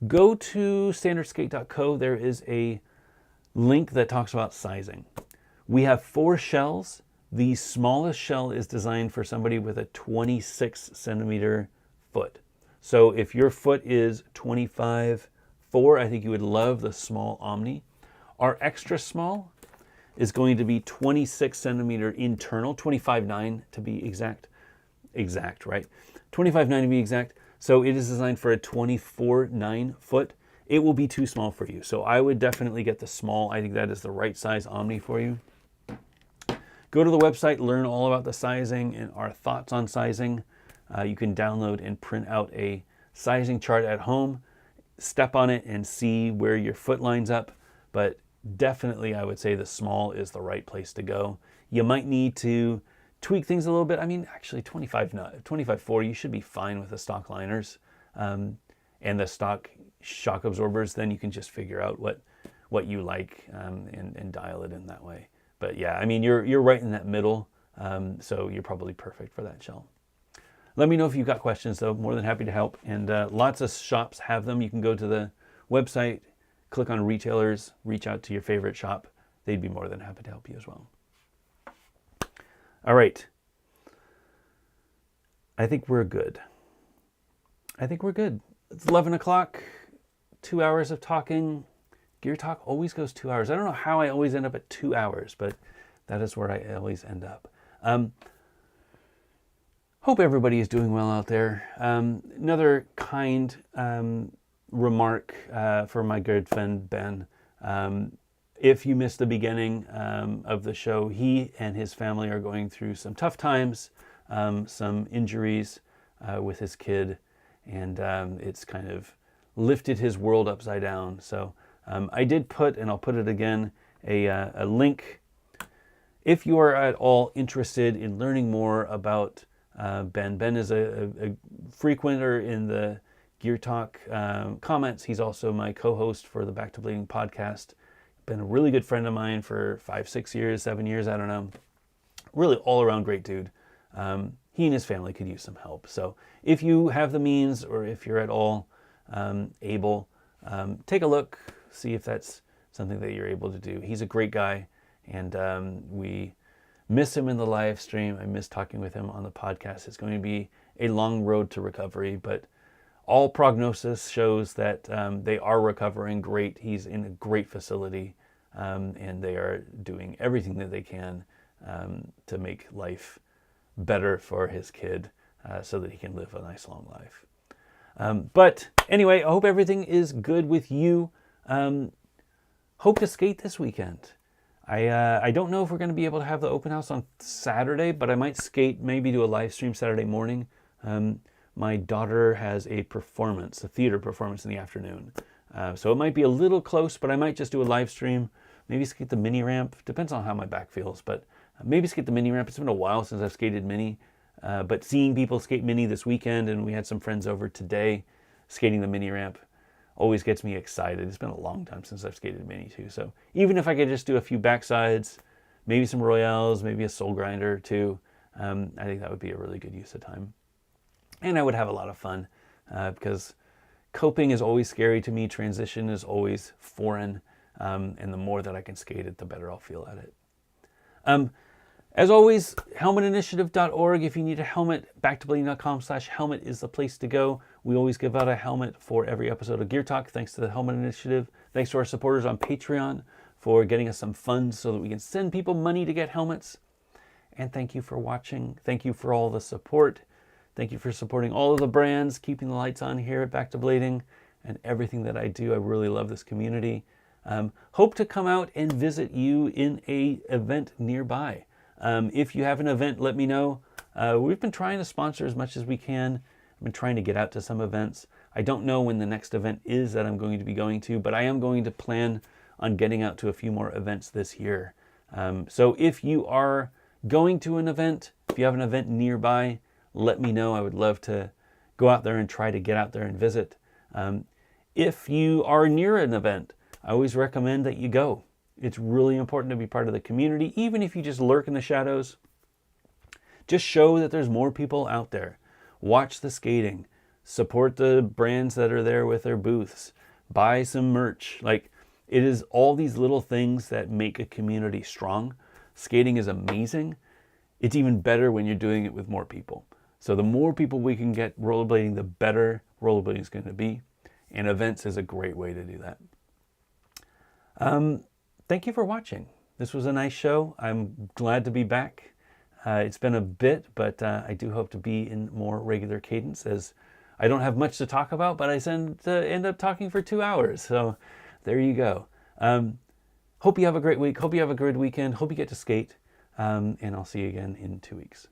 Go to standardskate.co. There is a link that talks about sizing. We have 4 shells. The smallest shell is designed for somebody with a 26 centimeter foot. So if your foot is 25.4, I think you would love the small Omni. Our extra small is going to be 26 centimeter internal, 25.9 to be exact, right? 25.9 to be exact. So it is designed for a 24.9 foot. It will be too small for you. So I would definitely get the small. I think that is the right size Omni for you. Go to the website, learn all about the sizing and our thoughts on sizing. You can download and print out a sizing chart at home, step on it and see where your foot lines up. But definitely I would say the small is the right place to go. You might need to tweak things a little bit. I mean, actually 25.4, you should be fine with the stock liners and the stock shock absorbers. Then you can just figure out what you like and dial it in that way. But yeah, I mean, you're right in that middle, so you're probably perfect for that shell. Let me know if you've got questions, though. More than happy to help. And lots of shops have them. You can go to the website, click on retailers, reach out to your favorite shop. They'd be more than happy to help you as well. All right. I think we're good. It's 11 o'clock, 2 hours of talking. Gear Talk always goes 2 hours. I don't know how I always end up at 2 hours, but that is where I always end up. Hope everybody is doing well out there. Another kind remark for my good friend Ben. If you missed the beginning of the show, he and his family are going through some tough times, some injuries with his kid, and it's kind of lifted his world upside down. So I did put, and I'll put it again, a link. If you are at all interested in learning more about Ben. Ben is a frequenter in the Gear Talk comments. He's also my co-host for the Back to Bleeding podcast. Been a really good friend of mine for 5, 6 years, 7 years, I don't know. Really all around great dude. He and his family could use some help. So if you have the means, or if you're at all able, take a look, see if that's something that you're able to do. He's a great guy, and we miss him in the live stream. I miss talking with him on the podcast. It's going to be a long road to recovery, but all prognosis shows that they are recovering great. He's in a great facility, and they are doing everything that they can to make life better for his kid so that he can live a nice long life. But anyway, I hope everything is good with you. Hope to skate this weekend. I don't know if we're going to be able to have the open house on Saturday, but I might skate, maybe do a live stream Saturday morning. My daughter has a theater performance in the afternoon. So it might be a little close, but I might just do a live stream. Maybe skate the mini ramp. Depends on how my back feels, but maybe skate the mini ramp. It's been a while since I've skated mini, but seeing people skate mini this weekend, and we had some friends over today skating the mini ramp, always gets me excited. It's been a long time since I've skated mini too. So even if I could just do a few backsides, maybe some royales, maybe a soul grinder or two, I think that would be a really good use of time. And I would have a lot of fun because coping is always scary to me. Transition is always foreign. And the more that I can skate it, the better I'll feel at it. As always, helmetinitiative.org. If you need a helmet, backtoblading.com/helmet is the place to go. We always give out a helmet for every episode of Gear Talk, thanks to the Helmet Initiative. Thanks to our supporters on Patreon for getting us some funds so that we can send people money to get helmets. And thank you for watching. Thank you for all the support. Thank you for supporting all of the brands, keeping the lights on here at Back to Blading, and everything that I do. I really love this community. Hope to come out and visit you in an event nearby. If you have an event, let me know. We've been trying to sponsor as much as we can. I've been trying to get out to some events. I don't know when the next event is that I'm going to be going to, but I am going to plan on getting out to a few more events this year. So if you are going to an event, if you have an event nearby, let me know. I would love to go out there and try to get out there and visit. If you are near an event, I always recommend that you go. It's really important to be part of the community, even if you just lurk in the shadows. Just show that there's more people out there. Watch the skating. Support the brands that are there with their booths. Buy some merch. Like, it is all these little things that make a community strong. Skating is amazing. It's even better when you're doing it with more people. So the more people we can get rollerblading, the better rollerblading is going to be. And events is a great way to do that. Thank you for watching. This was a nice show. I'm glad to be back. It's been a bit, but I do hope to be in more regular cadence, as I don't have much to talk about, but I tend to end up talking for 2 hours. So there you go. Hope you have a great week. Hope you have a good weekend. Hope you get to skate. And I'll see you again in 2 weeks.